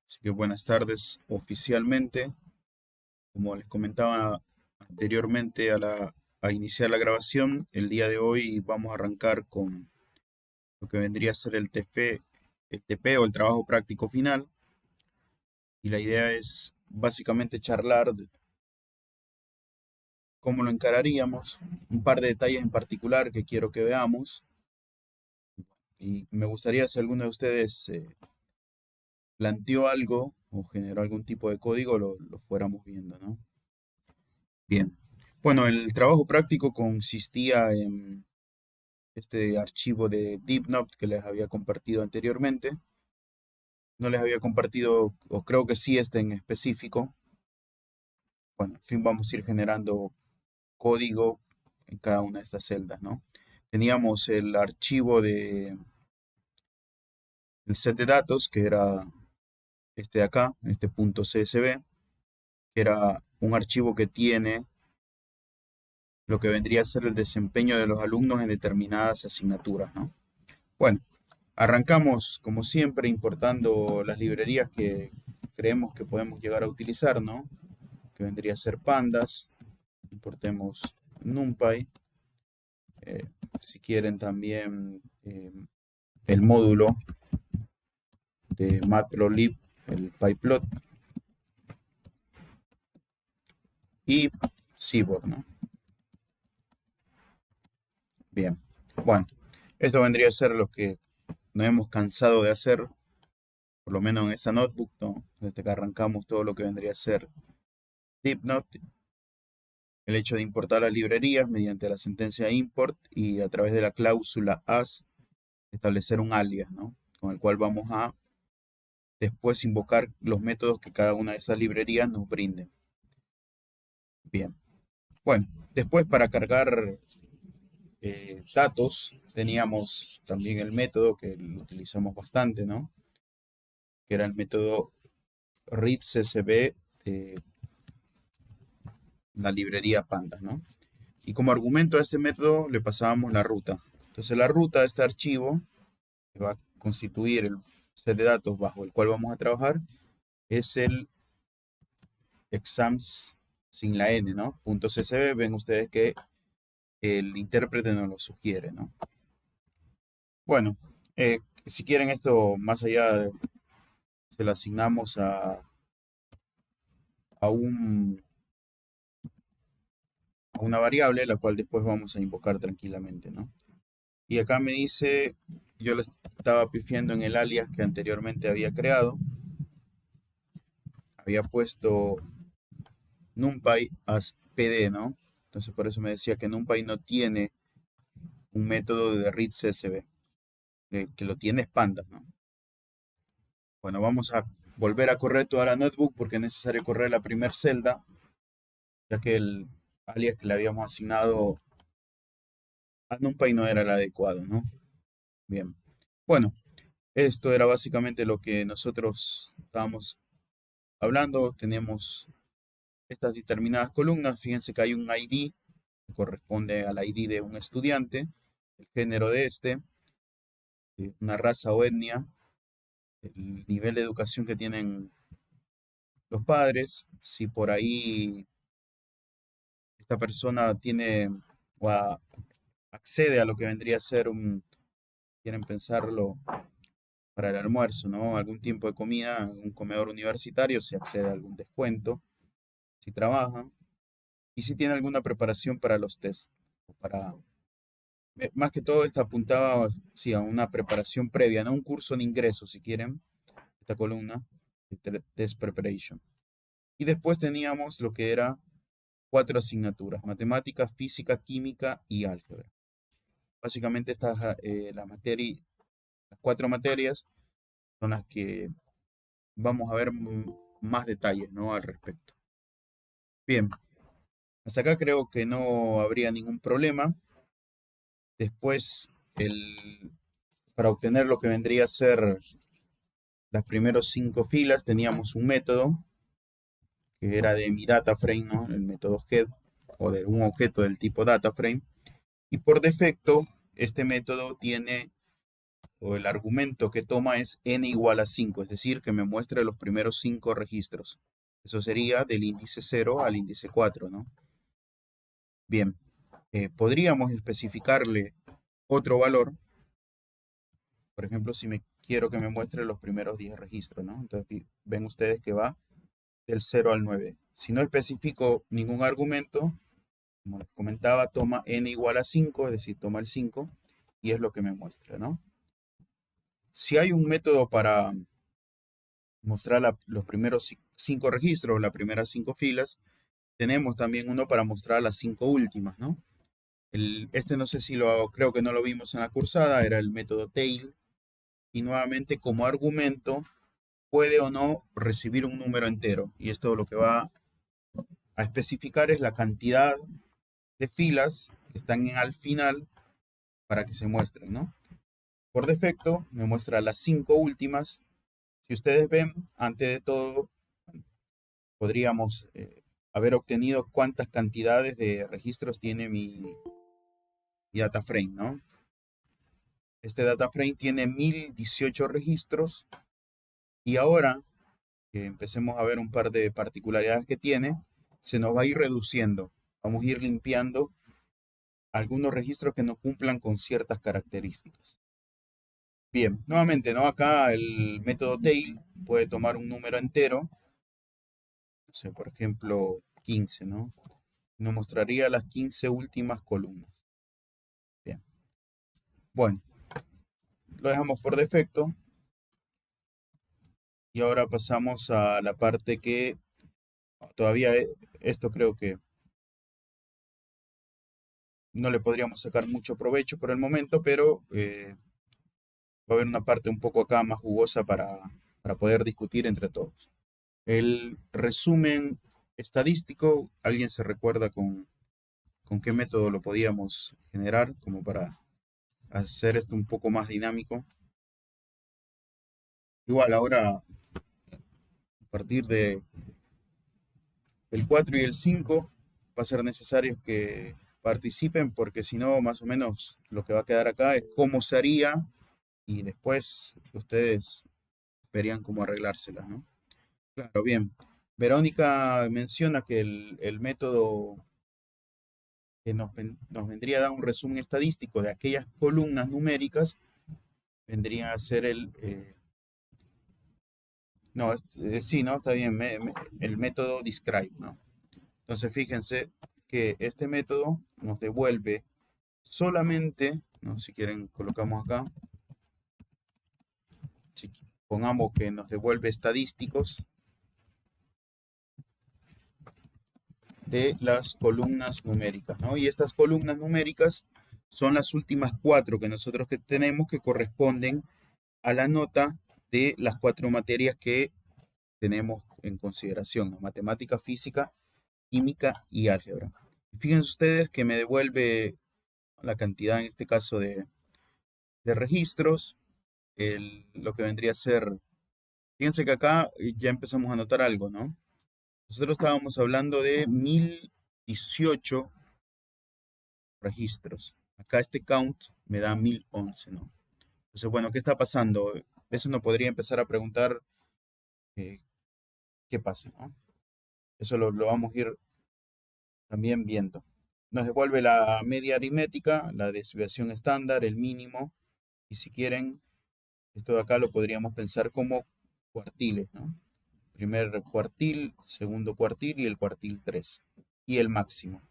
Así que buenas tardes oficialmente. Como les comentaba anteriormente a iniciar la grabación, el día de hoy vamos a arrancar con lo que vendría a ser el TP o el trabajo práctico final. Y la idea es básicamente charlar de cómo lo encararíamos, un par de detalles en particular que quiero que veamos. Y me gustaría si alguno de ustedes planteó algo o generó algún tipo de código, lo fuéramos viendo, ¿no? Bien. Bueno, el trabajo práctico consistía en este archivo de DeepNote que les había compartido anteriormente. No les había compartido, o creo que sí, este en específico. Bueno, en fin, vamos a ir generando código en cada una de estas celdas, ¿no? Teníamos el archivo el set de datos, que era este de acá, este punto .csv, que era un archivo que tiene lo que vendría a ser el desempeño de los alumnos en determinadas asignaturas, ¿no? Bueno, arrancamos, como siempre, importando las librerías que creemos que podemos llegar a utilizar, ¿no? Que vendría a ser Pandas. Importemos NumPy. eh, si quieren también el módulo de Matplotlib, el pyplot. Y Seaborn, ¿no? Bien. Bueno, esto vendría a ser lo que nos hemos cansado de hacer, por lo menos en esa notebook, ¿no? Desde que arrancamos todo lo que vendría a ser DeepNote. El hecho de importar las librerías mediante la sentencia import y a través de la cláusula as establecer un alias, ¿no? Con el cual vamos a después invocar los métodos que cada una de esas librerías nos brinden. Bien. Bueno, después para cargar datos teníamos también el método que lo utilizamos bastante, ¿no? Que era el método readCSV de la librería Pandas, ¿no? Y como argumento a este método le pasábamos la ruta. Entonces la ruta de este archivo que va a constituir el set de datos bajo el cual vamos a trabajar es el exams sin la n, ¿no? .csv. Ven ustedes que el intérprete nos lo sugiere, ¿no? Bueno, si quieren esto más allá, se lo asignamos a, un, a una variable, la cual después vamos a invocar tranquilamente, ¿no? Y acá me dice, yo le estaba pifiando en el alias que anteriormente había creado. Había puesto NumPy as PD, ¿no? Entonces por eso me decía que NumPy no tiene un método de readCSV, que lo tiene es Pandas, ¿no? Bueno, vamos a volver a correr toda la notebook porque es necesario correr la primera celda, ya que el alias que le habíamos asignado a NumPy no era el adecuado, ¿no? Bien. Bueno, esto era básicamente lo que nosotros estábamos hablando. Tenemos estas determinadas columnas. Fíjense que hay un ID que corresponde al ID de un estudiante, el género de este, una raza o etnia, el nivel de educación que tienen los padres, si por ahí esta persona tiene o accede a lo que vendría a ser quieren pensarlo para el almuerzo, ¿no? Algún tiempo de comida, un comedor universitario, si accede a algún descuento, si trabaja, y si tiene alguna preparación para los test, o para, más que todo, esta apuntaba sí, a una preparación previa, no un curso de ingreso, si quieren, esta columna, test preparation. Y después teníamos lo que era 4 asignaturas: matemática, física, química y álgebra. Básicamente las 4 materias son las que vamos a ver más detalles, ¿no? Al respecto. Bien, hasta acá creo que no habría ningún problema. Después, para obtener lo que vendría a ser las primeras 5 filas, teníamos un método que era de mi data frame, ¿no? El método head, o de un objeto del tipo data frame. Y por defecto, este método tiene o el argumento que toma es n igual a 5, es decir, que me muestre los primeros 5 registros. Eso sería del índice 0 al índice 4, ¿no? Bien, podríamos especificarle otro valor. Por ejemplo, si me quiero que me muestre los primeros 10 registros, ¿no? Entonces ven ustedes que va del 0 al 9. Si no especifico ningún argumento, como les comentaba, toma n igual a 5, es decir, toma el 5 y es lo que me muestra, ¿no? Si hay un método para mostrar los primeros 5 registros, las primeras 5 filas, tenemos también uno para mostrar las 5 últimas, ¿no? Este no sé si creo que no lo vimos en la cursada, era el método tail, y nuevamente como argumento puede o no recibir un número entero, y esto lo que va a especificar es la cantidad de filas que están al final para que se muestren, ¿no? Por defecto me muestra las 5 últimas. Si ustedes ven, antes de todo, podríamos haber obtenido cuántas cantidades de registros tiene mi data frame, ¿no? Este data frame tiene 1018 registros y ahora que empecemos a ver un par de particularidades que tiene, se nos va a ir reduciendo. Vamos a ir limpiando algunos registros que no cumplan con ciertas características. Bien, nuevamente, ¿no? Acá el método tail puede tomar un número entero, no sé, por ejemplo, 15, ¿no? Nos mostraría las 15 últimas columnas. Bien, bueno, lo dejamos por defecto y ahora pasamos a la parte que todavía esto creo que no le podríamos sacar mucho provecho por el momento, pero va a haber una parte un poco acá más jugosa para poder discutir entre todos. El resumen estadístico, ¿alguien se recuerda con qué método lo podíamos generar como para hacer esto un poco más dinámico? Igual ahora, a partir de el 4 y el 5, va a ser necesario que participen porque si no, más o menos lo que va a quedar acá es cómo se haría y después ustedes verían cómo arreglárselas, ¿no? Claro, bien. Verónica menciona que el método que nos vendría a dar un resumen estadístico de aquellas columnas numéricas vendría a ser no, sí, no, está bien, el método describe, ¿no? Entonces fíjense que este método nos devuelve solamente, ¿no? Si quieren colocamos acá, si pongamos que nos devuelve estadísticos de las columnas numéricas, ¿no? Y estas columnas numéricas son las últimas 4 que nosotros que tenemos que corresponden a la nota de las 4 materias que tenemos en consideración, ¿no? Matemática, física, química y álgebra. Fíjense ustedes que me devuelve la cantidad, en este caso, de registros, lo que vendría a ser, fíjense que acá ya empezamos a notar algo, ¿no? Nosotros estábamos hablando de 1018 registros. Acá este count me da 1011, ¿no? Entonces, bueno, ¿qué está pasando? Eso nos podría empezar a preguntar eh, qué pasa, ¿no? Eso lo vamos a ir también viendo. Nos devuelve la media aritmética, la desviación estándar, el mínimo, y si quieren, esto de acá lo podríamos pensar como cuartiles, ¿no? Primer cuartil, segundo cuartil y el cuartil 3. Y el máximo.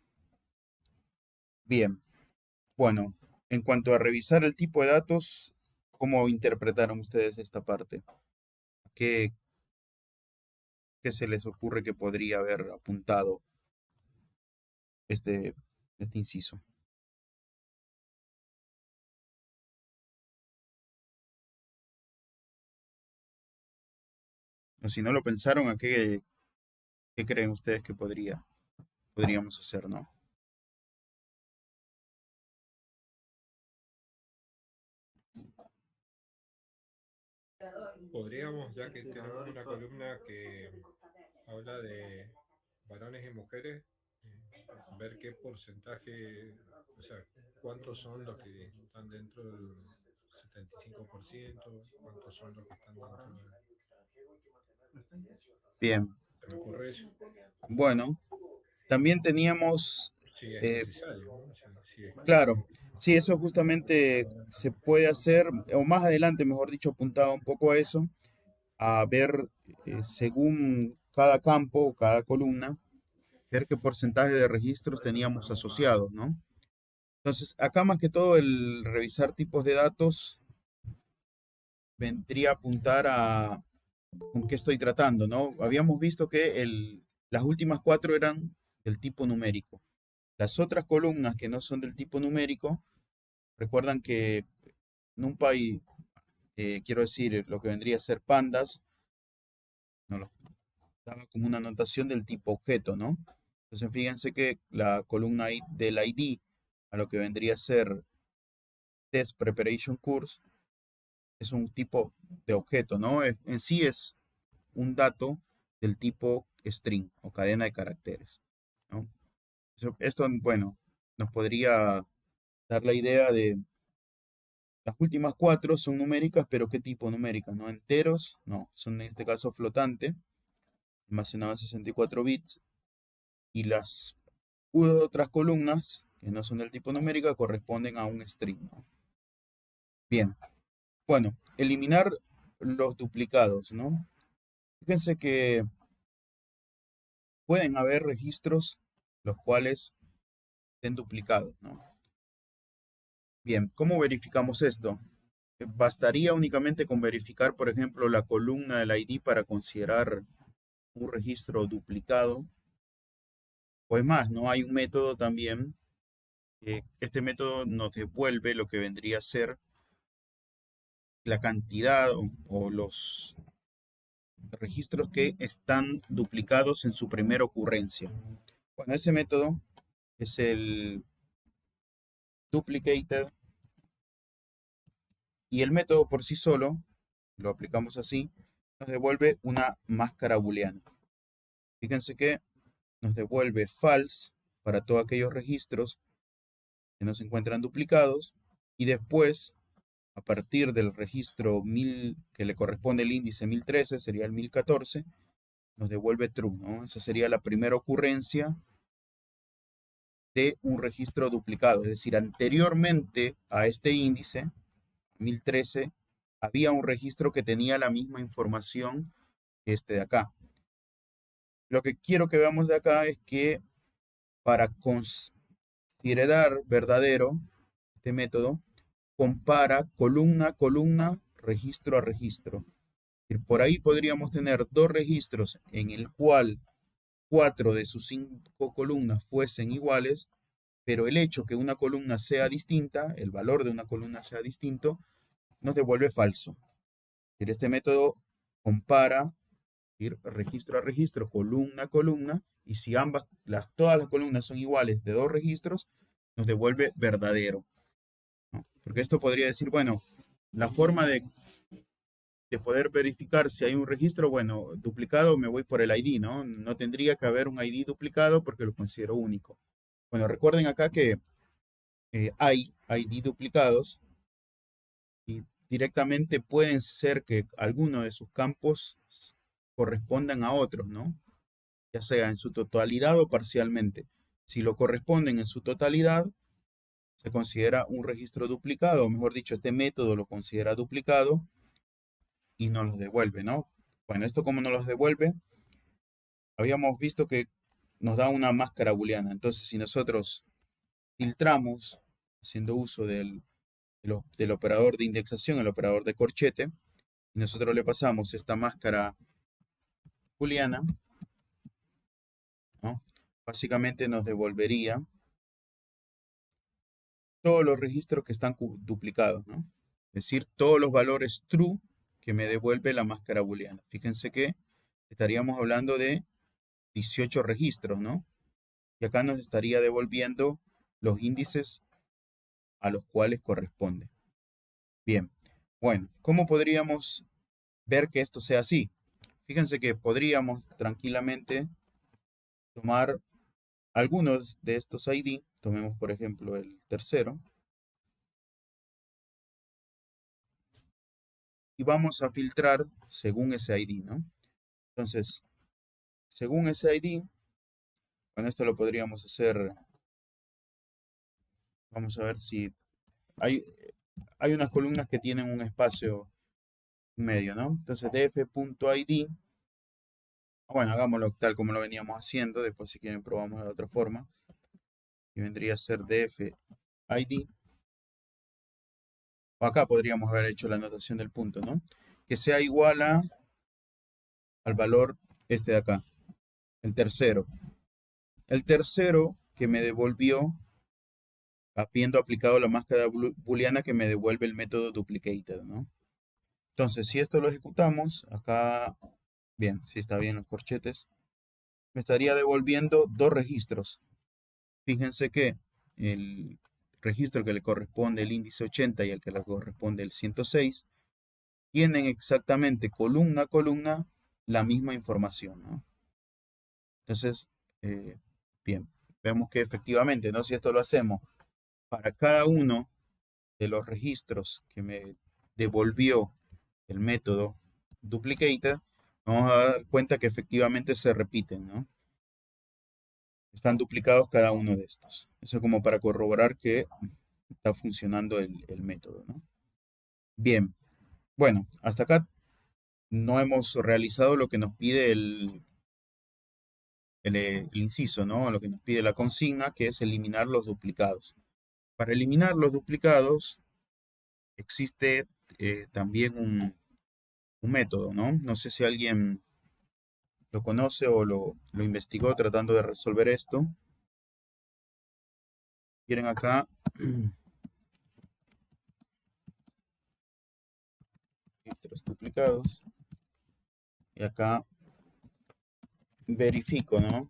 Bien, bueno, en cuanto a revisar el tipo de datos, ¿cómo interpretaron ustedes esta parte? ¿Qué, qué se les ocurre que podría haber apuntado este, este inciso? O si no lo pensaron, ¿qué creen ustedes que podríamos hacer, ¿no? Podríamos, ya que tenemos una columna que habla de varones y mujeres, ver qué porcentaje, o sea, cuántos son los que están dentro del 35%, cuántos son los que están dentro de... Bien, ¿Se me ocurre eso? bueno, también teníamos, Sí, es eh, necesario, ¿no? Si es que... claro, sí, eso justamente se puede hacer, o más adelante, mejor dicho, apuntaba un poco a eso, a ver según cada campo, cada columna, ver qué porcentaje de registros teníamos asociados, ¿no? Entonces, acá más que todo el revisar tipos de datos vendría a apuntar a con qué estoy tratando, ¿no? Habíamos visto que las últimas cuatro eran del tipo numérico. Las otras columnas que no son del tipo numérico, recuerdan que NumPy, quiero decir, lo que vendría a ser pandas, nos lo daba como una anotación del tipo objeto, ¿no? Entonces fíjense que la columna del ID a lo que vendría a ser Test Preparation Course es un tipo de objeto, ¿no? En sí es un dato del tipo string o cadena de caracteres, ¿no? Esto, bueno, nos podría dar la idea de las últimas cuatro son numéricas, pero ¿qué tipo numéricas? ¿No? Enteros, no, son en este caso flotante, almacenado en 64 bits, y las otras columnas, que no son del tipo numérica, corresponden a un string, ¿no? Bien, bueno, eliminar los duplicados, ¿no? Fíjense que pueden haber registros los cuales estén duplicados, ¿no? Bien, ¿cómo verificamos esto? ¿Bastaría únicamente con verificar, por ejemplo, la columna del ID para considerar un registro duplicado? Pues más, ¿no? Hay un método también. Este método nos devuelve lo que vendría a ser la cantidad o los registros que están duplicados en su primera ocurrencia. Bueno, ese método es el duplicated, y el método por sí solo, lo aplicamos así, nos devuelve una máscara booleana. Fíjense que nos devuelve false para todos aquellos registros que no se encuentran duplicados, y después, a partir del registro 1000 que le corresponde el índice 1013, sería el 1014, nos devuelve true, ¿no? Esa sería la primera ocurrencia de un registro duplicado, es decir, anteriormente a este índice 1013 había un registro que tenía la misma información que este de acá. Lo que quiero que veamos de acá es que para considerar verdadero este método, compara columna a columna, registro a registro. Y por ahí podríamos tener dos registros en el cual cuatro de sus cinco columnas fuesen iguales, pero el hecho que una columna sea distinta, el valor de una columna sea distinto, nos devuelve falso. Este método compara ir registro a registro, columna a columna, y si todas las columnas son iguales de dos registros, nos devuelve verdadero, ¿no? Porque esto podría decir, bueno, la forma de poder verificar si hay un registro, bueno, duplicado, me voy por el ID, ¿no? No tendría que haber un ID duplicado porque lo considero único. Bueno, recuerden acá que hay ID duplicados y directamente pueden ser que alguno de sus campos correspondan a otros, ¿no? Ya sea en su totalidad o parcialmente. Si lo corresponden en su totalidad, se considera un registro duplicado, o mejor dicho, este método lo considera duplicado y nos los devuelve, ¿no? Bueno, ¿esto cómo nos los devuelve? Habíamos visto que nos da una máscara booleana. Entonces, si nosotros filtramos, haciendo uso del operador de indexación, el operador de corchete, y nosotros le pasamos esta máscara booleana, ¿no? Básicamente nos devolvería todos los registros que están duplicados, ¿no? Es decir, todos los valores true que me devuelve la máscara booleana. Fíjense que estaríamos hablando de 18 registros, ¿no? Y acá nos estaría devolviendo los índices a los cuales corresponde. Bien, bueno, ¿cómo podríamos ver que esto sea así? Fíjense que podríamos tranquilamente tomar algunos de estos ID. Tomemos, por ejemplo, el tercero. y vamos a filtrar según ese ID, ¿no? Entonces, según ese ID, bueno, esto lo podríamos hacer, vamos a ver si hay, hay unas columnas que tienen un espacio medio, ¿no? Entonces, df.id, bueno, hagámoslo tal como lo veníamos haciendo, después si quieren probamos de otra forma, y vendría a ser df.id, o acá podríamos haber hecho la anotación del punto, ¿no? Que sea igual al valor este de acá, el tercero. El tercero que me devolvió, habiendo aplicado la máscara booleana que me devuelve el método duplicated, ¿no? Entonces, si esto lo ejecutamos, acá, bien, si está bien los corchetes, me estaría devolviendo dos registros. Fíjense que el registro que le corresponde el índice 80 y el que le corresponde el 106 tienen exactamente columna a columna la misma información, ¿no? Entonces, bien, vemos que efectivamente, ¿no? Si esto lo hacemos para cada uno de los registros que me devolvió el método duplicated, vamos a dar cuenta que efectivamente se repiten, ¿no? Están duplicados cada uno de estos. Eso como para corroborar que está funcionando el método, ¿no? Bien, bueno, hasta acá no hemos realizado lo que nos pide el inciso, ¿no? Lo que nos pide la consigna, que es eliminar los duplicados. Para eliminar los duplicados existe también un método, ¿no? No sé si alguien lo conoce o lo investigó tratando de resolver esto. Quieren acá registros duplicados y acá verifico, ¿no?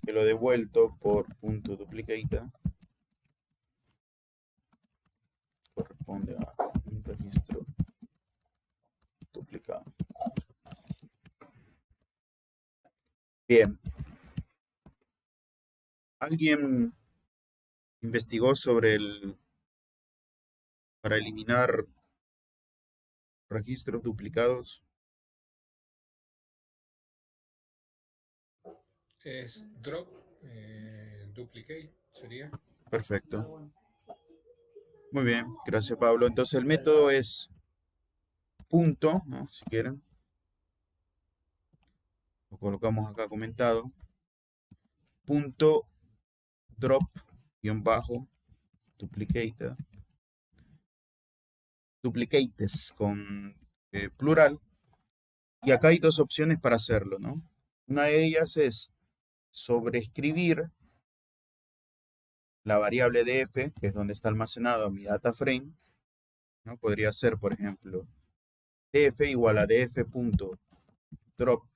Que lo devuelto por punto duplicated corresponde a un registro duplicado. Bien. ¿Alguien investigó sobre para eliminar registros duplicados? Es drop, duplicate, sería. Perfecto. Muy bien, gracias Pablo. Entonces el método es punto, ¿no? Si quieren. Lo colocamos acá comentado. Punto drop guión bajo duplicated. Duplicates con plural. Y acá hay dos opciones para hacerlo, ¿no? Una de ellas es sobreescribir la variable df, que es donde está almacenado mi data frame, ¿no? Podría ser, por ejemplo, df igual a df.drop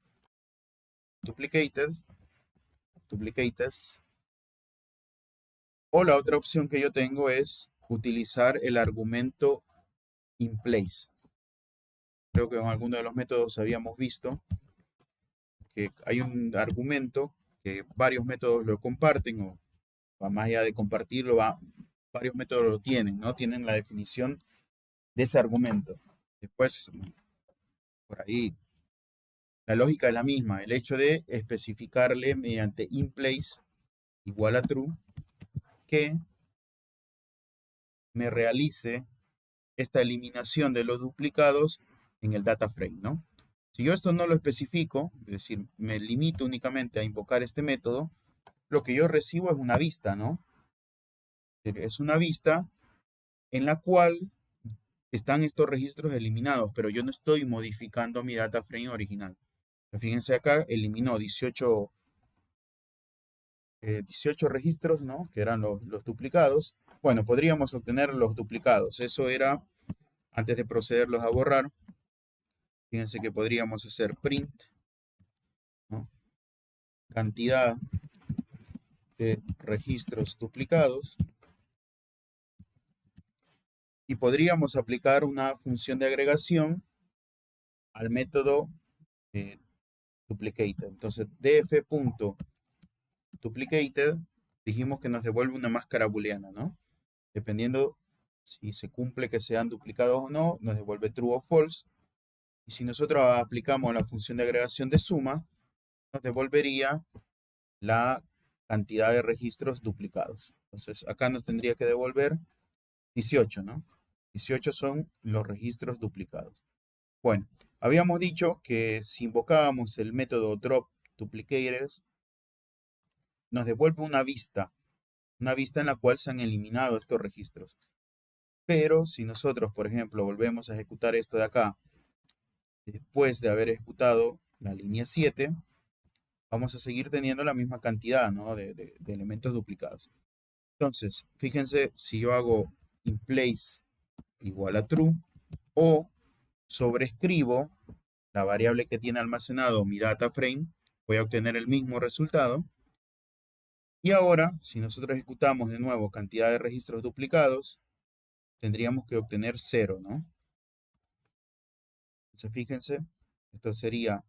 duplicates. O la otra opción que yo tengo es utilizar el argumento inPlace. Creo que en alguno de los métodos habíamos visto que hay un argumento que varios métodos lo comparten, o más allá de compartirlo, varios métodos lo tienen, ¿no? Tienen la definición de ese argumento. Después, por ahí, la lógica es la misma. El hecho de especificarle mediante inPlace igual a true que me realice esta eliminación de los duplicados en el data frame, ¿no? Si yo esto no lo especifico, es decir, me limito únicamente a invocar este método, lo que yo recibo es una vista, ¿no? Es una vista en la cual están estos registros eliminados, pero yo no estoy modificando mi data frame original. Fíjense acá, eliminó 18 registros, ¿no? Que eran los duplicados. Bueno, podríamos obtener los duplicados. Eso era antes de procederlos a borrar. Fíjense que podríamos hacer print, ¿no? Cantidad de registros duplicados. Y podríamos aplicar una función de agregación al método duplicated. Entonces, df.duplicated dijimos que nos devuelve una máscara booleana, ¿no? dependiendo si se cumple que sean duplicados o no, nos devuelve true o false. Y si nosotros aplicamos la función de agregación de suma, nos devolvería la cantidad de registros duplicados. Entonces acá nos tendría que devolver 18, ¿no? 18 son los registros duplicados. Bueno, habíamos dicho que si invocábamos el método drop duplicators, nos devuelve una vista en la cual se han eliminado estos registros. Pero si nosotros, por ejemplo, volvemos a ejecutar esto de acá, después de haber ejecutado la línea 7, vamos a seguir teniendo la misma cantidad, ¿no?, de elementos duplicados. Entonces, fíjense, si yo hago inPlace igual a true o sobrescribo la variable que tiene almacenado mi data frame, voy a obtener el mismo resultado. Y ahora, si nosotros ejecutamos de nuevo cantidad de registros duplicados, tendríamos que obtener 0, ¿no? Entonces, fíjense, esto sería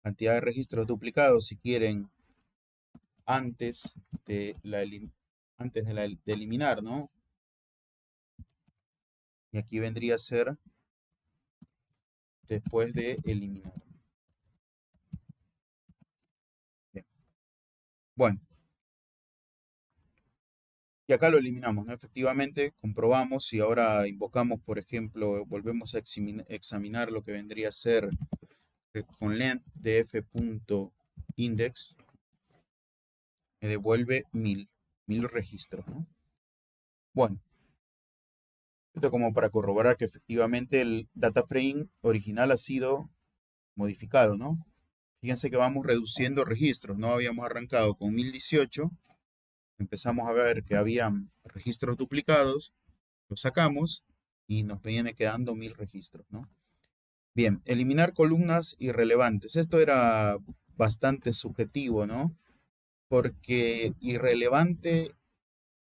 cantidad de registros duplicados, si quieren, antes de eliminar, ¿no? Y aquí vendría a ser después de eliminar. Bien. Bueno. Y acá lo eliminamos, ¿no? Efectivamente, comprobamos y ahora invocamos, por ejemplo, volvemos a examinar lo que vendría a ser con length de f.index, me devuelve 1000 registros, ¿no? Bueno, esto como para corroborar que efectivamente el data frame original ha sido modificado, ¿no? Fíjense que vamos reduciendo registros, ¿no? Habíamos arrancado con 1018, empezamos a ver que habían registros duplicados, los sacamos y nos viene quedando 1000 registros, ¿no? Bien, eliminar columnas irrelevantes. Esto era bastante subjetivo, ¿no? Porque irrelevante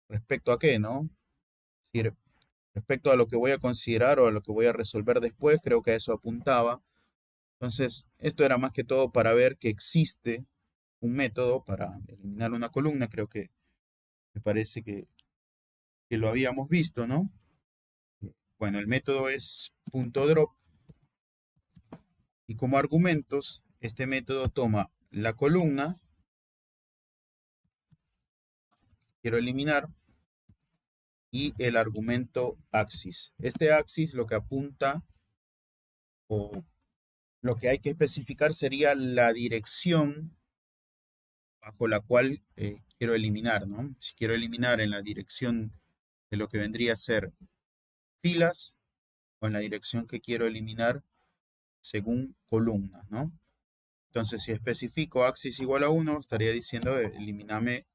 respecto a qué, ¿no? Es decir, respecto a lo que voy a considerar o a lo que voy a resolver después, creo que a eso apuntaba. Entonces, esto era más que todo para ver que existe un método para eliminar una columna. Creo que me parece que lo habíamos visto, ¿no? Bueno, el método es .drop y como argumentos, este método toma la columna, quiero eliminar, y el argumento axis. Este axis lo que apunta o lo que hay que especificar sería la dirección bajo la cual quiero eliminar, ¿no? Si quiero eliminar en la dirección de lo que vendría a ser filas o en la dirección que quiero eliminar según columnas, ¿no? Entonces, si especifico axis igual a 1, estaría diciendo elimíname,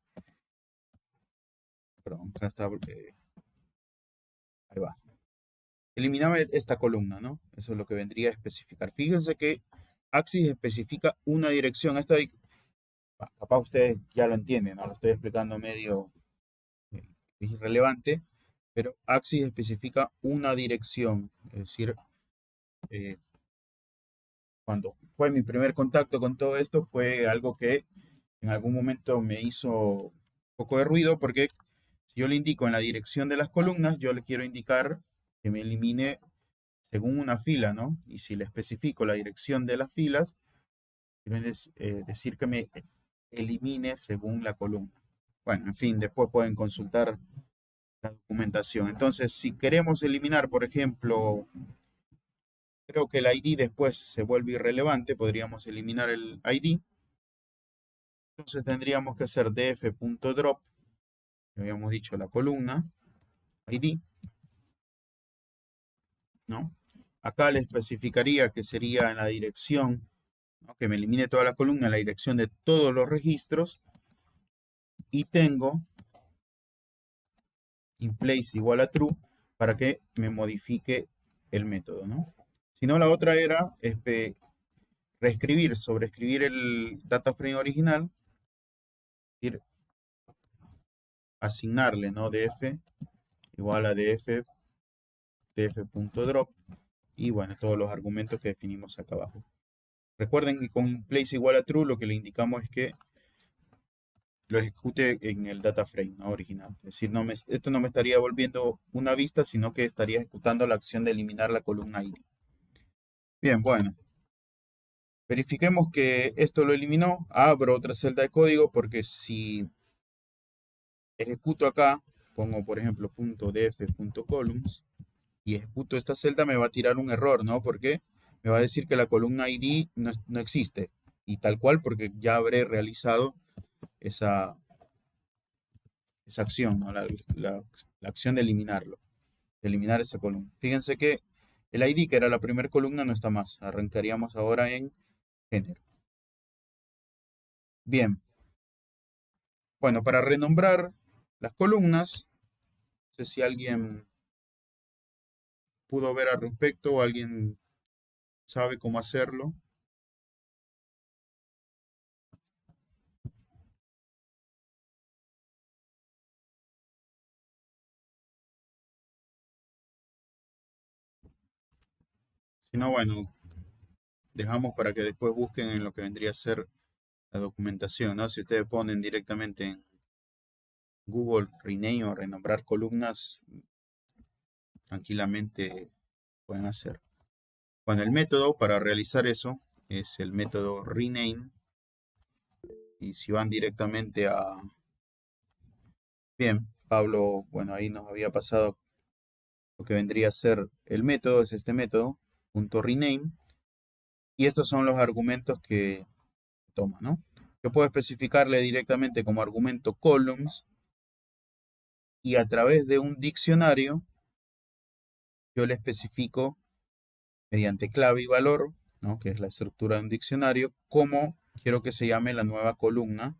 perdón, acá está, ahí va. Elimíname esta columna, ¿no? Eso es lo que vendría a especificar. Fíjense que axis especifica una dirección. Esto hay, capaz ustedes ya lo entienden, ¿no? Lo estoy explicando medio irrelevante, pero axis especifica una dirección. Es decir, cuando fue mi primer contacto con todo esto, fue algo que en algún momento me hizo un poco de ruido, porque si yo le indico en la dirección de las columnas, yo le quiero indicar que me elimine según una fila, ¿no? Y si le especifico la dirección de las filas, quiero decir que me elimine según la columna. Bueno, en fin, después pueden consultar la documentación. Entonces, si queremos eliminar, por ejemplo, creo que el ID después se vuelve irrelevante, podríamos eliminar el ID. Entonces tendríamos que hacer df.drop, habíamos dicho la columna, ID, ¿no? Acá le especificaría que sería en la dirección, ¿no?, que me elimine toda la columna, en la dirección de todos los registros, y tengo inPlace igual a true para que me modifique el método, ¿no? Si no, la otra era reescribir, sobreescribir el data frame original, ir asignarle, ¿no?, df igual a df.drop, y bueno, todos los argumentos que definimos acá abajo. Recuerden que con inPlace igual a true lo que le indicamos es que lo ejecute en el data frame, ¿no? Original. Es decir, esto no me estaría volviendo una vista, sino que estaría ejecutando la acción de eliminar la columna ID. Bien, bueno. Verifiquemos que esto lo eliminó. Abro otra celda de código porque si ejecuto acá, pongo por ejemplo .df.columns y ejecuto esta celda, me va a tirar un error, ¿no? Porque me va a decir que la columna ID no existe. Y tal cual porque ya habré realizado esa acción, ¿no? La acción de eliminarlo, de eliminar esa columna. Fíjense que el ID, que era la primera columna, no está más. Arrancaríamos ahora en género. Bien. Bueno, para renombrar las columnas, no sé si alguien pudo ver al respecto o alguien sabe cómo hacerlo. Si no, bueno, dejamos para que después busquen en lo que vendría a ser la documentación, ¿no? Si ustedes ponen directamente en Google rename o renombrar columnas, tranquilamente pueden hacer. Bueno, el método para realizar eso es el método rename. Y si van directamente a... Bien, Pablo, bueno, ahí nos había pasado lo que vendría a ser el método, es este método, .rename. Y estos son los argumentos que toma, ¿no? Yo puedo especificarle directamente como argumento columns y a través de un diccionario yo le especifico mediante clave y valor, ¿no? Que es la estructura de un diccionario, cómo quiero que se llame la nueva columna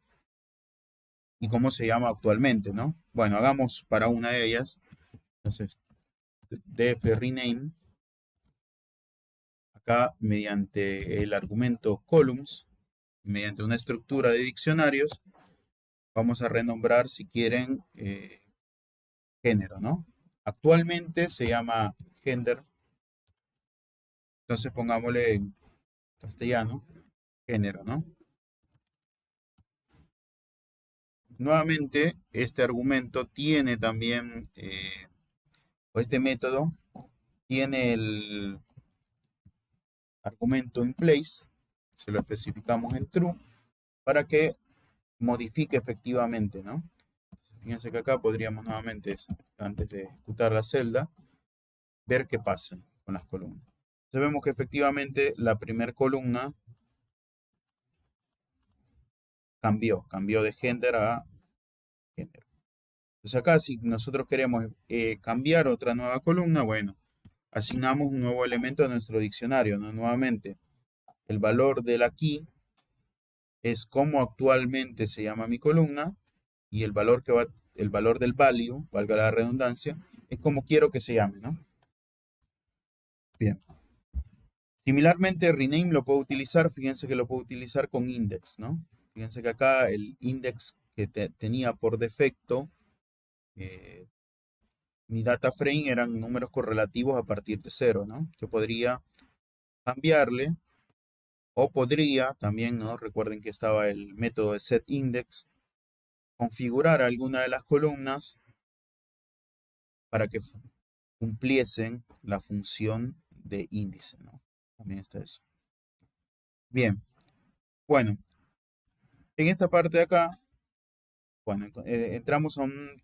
y cómo se llama actualmente, ¿no? Bueno, hagamos para una de ellas. Entonces, df rename, acá mediante el argumento columns, mediante una estructura de diccionarios, vamos a renombrar, si quieren, género, ¿no? Actualmente se llama gender, entonces pongámosle en castellano, género, ¿no? Nuevamente, este argumento tiene también, o este método, tiene el argumento in place, se lo especificamos en true, para que modifique efectivamente, ¿no? Fíjense que acá podríamos nuevamente, antes de ejecutar la celda, ver qué pasa con las columnas. Entonces vemos que efectivamente la primera columna cambió de gender a género. Entonces acá si nosotros queremos cambiar otra nueva columna, bueno, asignamos un nuevo elemento a nuestro diccionario, ¿no? Nuevamente, el valor de la key es cómo actualmente se llama mi columna y el valor del value, valga la redundancia, es como quiero que se llame, ¿no? Bien. Similarmente, rename lo puedo utilizar, fíjense que lo puedo utilizar con index, ¿no? Fíjense que acá el index que tenía por defecto, mi data frame eran números correlativos a partir de 0, ¿no? Yo podría cambiarle o podría también, ¿no? Recuerden que estaba el método de setIndex, configurar alguna de las columnas para que cumpliesen la función de índice, ¿no? También está eso. Bien, bueno, en esta parte de acá, bueno, entramos a un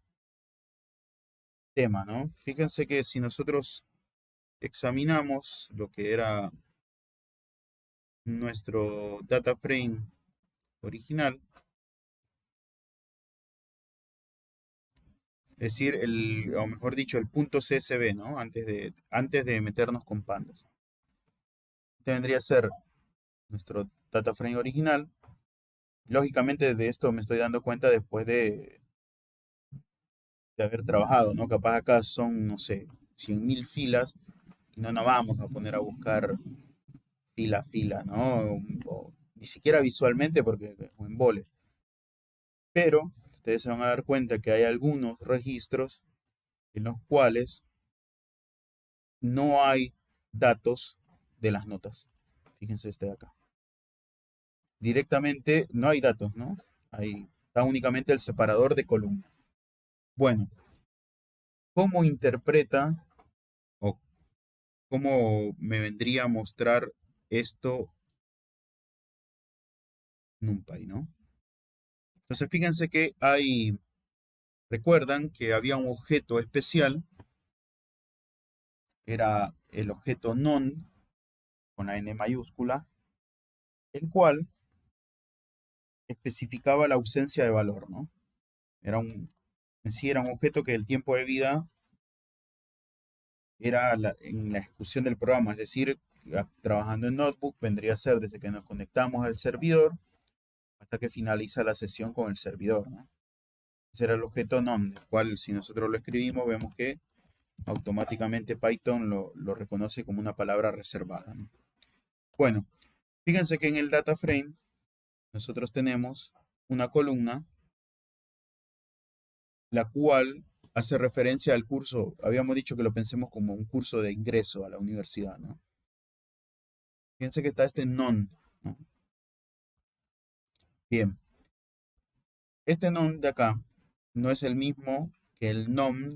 tema, ¿no? Fíjense que si nosotros examinamos lo que era nuestro data frame original, es decir, o mejor dicho, el punto CSV, ¿no? Antes de meternos con pandas. Este vendría a ser nuestro data frame original. Lógicamente de esto me estoy dando cuenta después de haber trabajado, ¿no? Capaz acá son, no sé, 100.000 filas y no nos vamos a poner a buscar fila a fila, ¿no? Ni siquiera visualmente porque es un embole. Pero ustedes se van a dar cuenta que hay algunos registros en los cuales no hay datos de las notas. Fíjense este de acá. Directamente no hay datos, ¿no? Hay Está únicamente el separador de columnas. Bueno, ¿cómo interpreta o cómo me vendría a mostrar esto NumPy, ¿no? Entonces fíjense que recuerdan que había un objeto especial, era el objeto non, con la N mayúscula, el cual especificaba la ausencia de valor, ¿no? En sí era un objeto que el tiempo de vida era en la ejecución del programa, es decir, trabajando en Notebook vendría a ser desde que nos conectamos al servidor hasta que finaliza la sesión con el servidor, ¿no? Ese era el objeto num, el cual si nosotros lo escribimos vemos que automáticamente Python lo reconoce como una palabra reservada, ¿no? Bueno, fíjense que en el data frame nosotros tenemos una columna la cual hace referencia al curso. Habíamos dicho que lo pensemos como un curso de ingreso a la universidad, ¿no? Fíjense que está este non, ¿no? Bien, este non de acá no es el mismo que el nom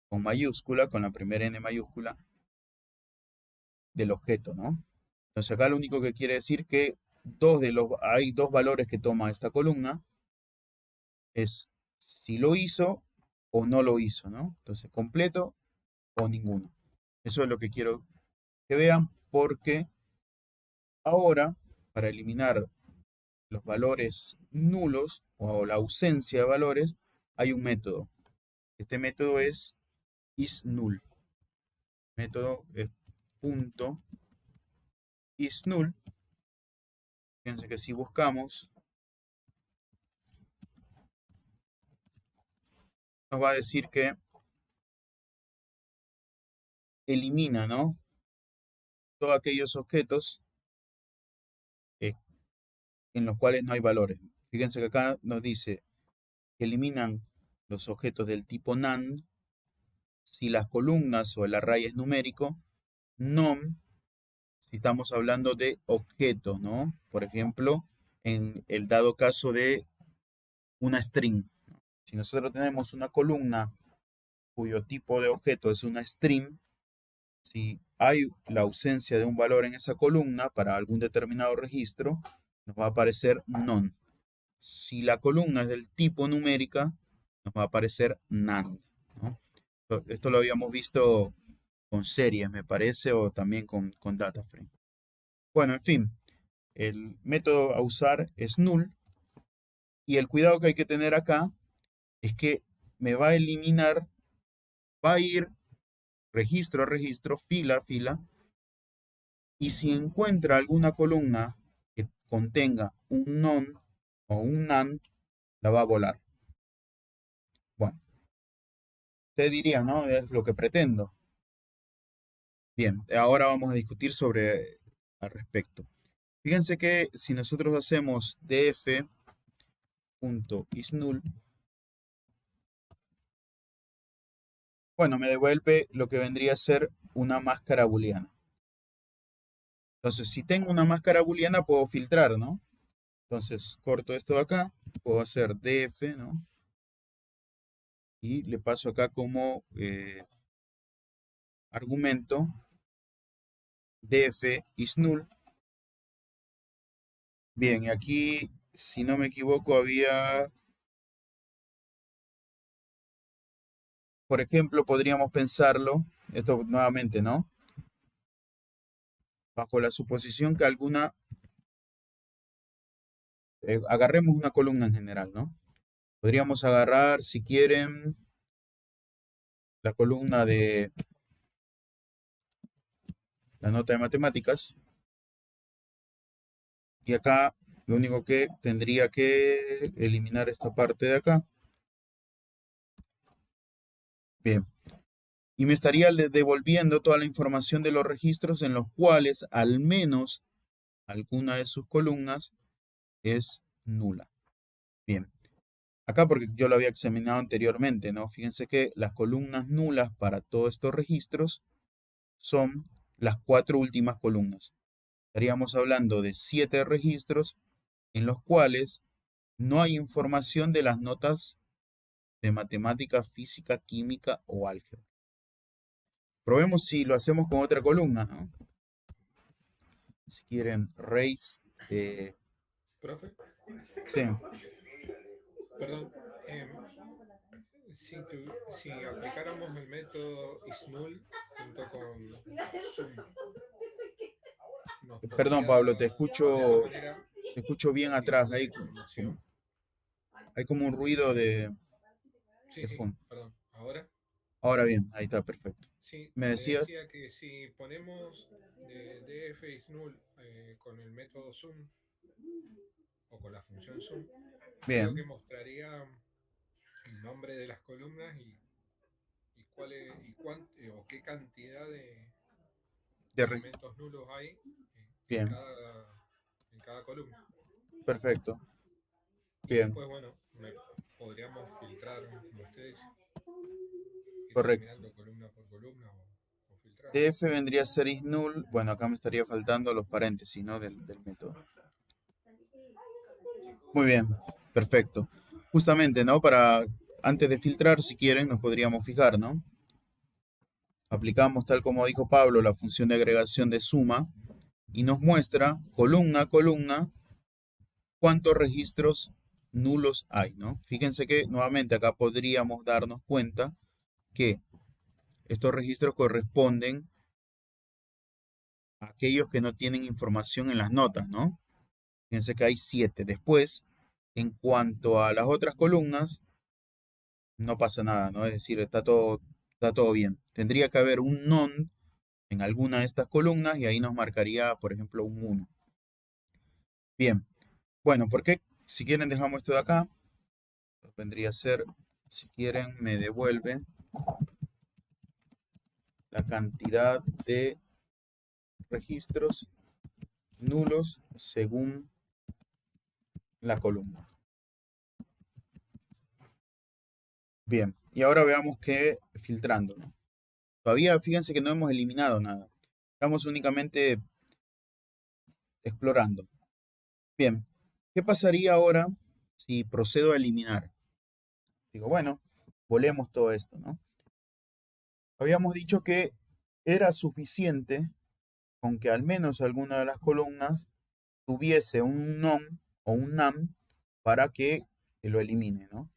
con mayúscula, con la primera N mayúscula del objeto, ¿no? Entonces acá lo único que quiere decir que hay dos valores que toma esta columna, es si lo hizo o no lo hizo, ¿no? Entonces completo o ninguno. Eso es lo que quiero que vean, porque ahora, para eliminar los valores nulos o la ausencia de valores, hay un método. Este método es isNull. El método es punto isNull. Fíjense que si buscamos, nos va a decir que elimina, ¿no?, todos aquellos objetos en los cuales no hay valores. Fíjense que acá nos dice que eliminan los objetos del tipo NaN si las columnas o el array es numérico, nom si estamos hablando de objetos, ¿no? Por ejemplo, en el dado caso de una string. Si nosotros tenemos una columna cuyo tipo de objeto es una string, si hay la ausencia de un valor en esa columna para algún determinado registro, nos va a aparecer none. Si la columna es del tipo numérica, nos va a aparecer none, ¿no? Esto lo habíamos visto con series, me parece, o también con data frame. Bueno, en fin, el método a usar es null, y el cuidado que hay que tener acá es que me va a eliminar, va a ir registro a registro, fila a fila, y si encuentra alguna columna que contenga un non o un nan, la va a volar. Bueno, usted diría, ¿no? Es lo que pretendo. Bien, ahora vamos a discutir al respecto. Fíjense que si nosotros hacemos df.isNull, bueno, me devuelve lo que vendría a ser una máscara booleana. Entonces, si tengo una máscara booleana, puedo filtrar, ¿no? Entonces, corto esto de acá, puedo hacer df, ¿no? Y le paso acá como argumento df isNull. Bien, y aquí, si no me equivoco, había, por ejemplo, podríamos pensarlo, esto nuevamente, ¿no? Bajo la suposición que agarremos una columna en general, ¿no? Podríamos agarrar, si quieren, la columna de la nota de matemáticas. Y acá lo único que tendría que eliminar esta parte de acá. Bien. Y me estaría devolviendo toda la información de los registros en los cuales al menos alguna de sus columnas es nula. Bien. Acá porque yo lo había examinado anteriormente, ¿no? Fíjense que las columnas nulas para todos estos registros son las 4 últimas columnas. Estaríamos hablando de 7 registros en los cuales no hay información de las notas de matemática, física, química o álgebra. Probemos si lo hacemos con otra columna, ¿no? Si quieren, raise. Profe, Sí, perdón. Si aplicáramos el método ISNUL junto con Zoom, nos perdón, podría, Pablo, de esa manera, te escucho bien atrás. igualar la información. Hay como un ruido Sí, de sí, fondo. perdón. Ahora, Ahora bien, ahí está, perfecto. sí, Me le decías, decía que si ponemos DF ISNUL con el método Zoom o con la función Zoom, creo que bien, mostraría el nombre de las columnas y cuál es, o qué cantidad de de re- elementos nulos hay bien, en cada columna. perfecto, Y bien, después, bueno, podríamos filtrar, como ustedes, ir correcto. eliminando columna por columna o filtrar. DF vendría a ser is null. Bueno, acá me estaría faltando los paréntesis, ¿no? Del método. Muy bien, perfecto. Justamente, ¿no? Antes de filtrar, si quieren, nos podríamos fijar, ¿no? Aplicamos, tal como dijo Pablo, la función de agregación de suma y nos muestra columna a columna cuántos registros nulos hay, ¿no? Fíjense que nuevamente acá podríamos darnos cuenta que estos registros corresponden a aquellos que no tienen información en las notas, ¿no? Fíjense que hay 7. Después, en cuanto a las otras columnas, no pasa nada, ¿no? Es decir, está todo bien. Tendría que haber un non en alguna de estas columnas y ahí nos marcaría, por ejemplo, un 1. Bien, bueno, ¿por qué? Si quieren dejamos esto de acá. Vendría a ser, si quieren, me devuelve la cantidad de registros nulos según la columna. Bien, y ahora veamos que filtrando, ¿no? Todavía fíjense que no hemos eliminado nada. Estamos únicamente explorando. Bien, ¿qué pasaría ahora si procedo a eliminar? Digo, bueno, volvemos todo esto, ¿no? Habíamos dicho que era suficiente con que al menos alguna de las columnas tuviese un nom o un nam para que lo elimine, ¿no?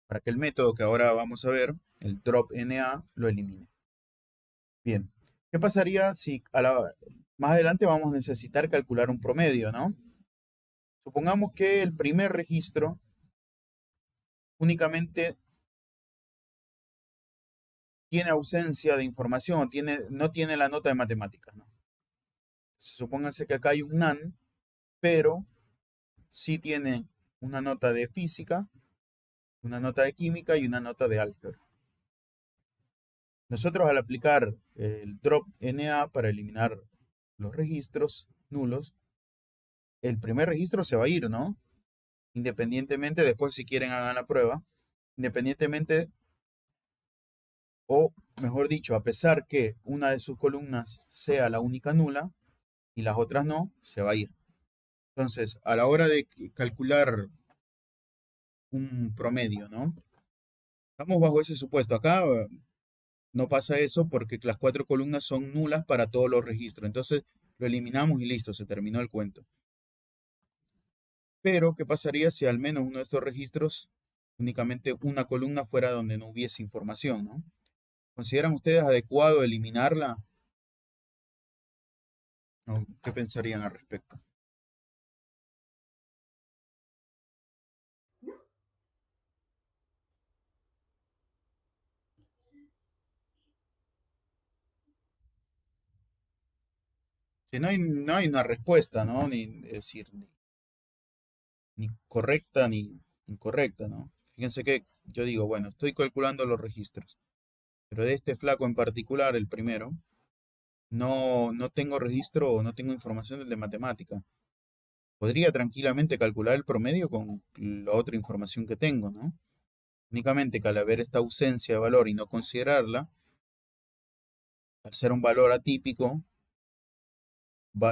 Para que el método que ahora vamos a ver, el drop NA, lo elimine. Bien, ¿qué pasaría si más adelante vamos a necesitar calcular un promedio, ¿no? Supongamos que el primer registro únicamente tiene ausencia de información, no tiene la nota de matemáticas, ¿no? Supónganse que acá hay un NaN, pero sí tiene una nota de física, una nota de química y una nota de álgebra. Nosotros al aplicar el drop NA para eliminar los registros nulos, el primer registro se va a ir, ¿no? Independientemente, después si quieren hagan la prueba, independientemente, o mejor dicho, a pesar que una de sus columnas sea la única nula y las otras no, se va a ir. Entonces, a la hora de calcular un promedio, ¿no? Estamos bajo ese supuesto. Acá no pasa eso porque las 4 columnas son nulas para todos los registros. Entonces, lo eliminamos y listo, se terminó el cuento. Pero, ¿qué pasaría si al menos uno de estos registros, únicamente una columna fuera donde no hubiese información, ¿no? ¿Consideran ustedes adecuado eliminarla? ¿O qué pensarían al respecto? Si no hay una respuesta, ¿no? Es decir, ni correcta ni incorrecta, ¿no? Fíjense que yo digo, bueno, estoy calculando los registros, pero de este flaco en particular, el primero, no tengo registro o no tengo información del de matemática. Podría tranquilamente calcular el promedio con la otra información que tengo, ¿no? Únicamente que al haber esta ausencia de valor y no considerarla, al ser un valor atípico,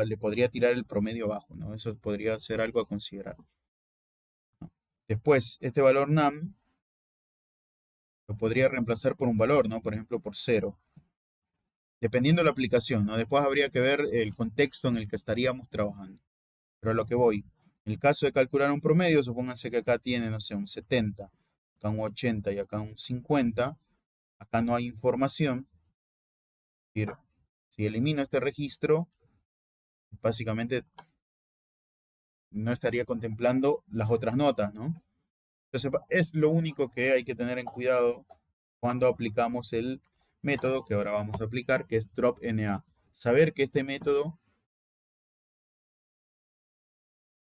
le podría tirar el promedio abajo, ¿no? Eso podría ser algo a considerar. Después, este valor num lo podría reemplazar por un valor, ¿no? Por ejemplo, por 0. Dependiendo de la aplicación, ¿no? Después habría que ver el contexto en el que estaríamos trabajando. Pero a lo que voy, en el caso de calcular un promedio, supónganse que acá tiene, no sé, un 70, acá un 80 y acá un 50. Acá no hay información. Es decir, si elimino este registro, básicamente no estaría contemplando las otras notas, ¿no? Entonces, es lo único que hay que tener en cuidado cuando aplicamos el método que ahora vamos a aplicar, que es dropNA. Saber que este método,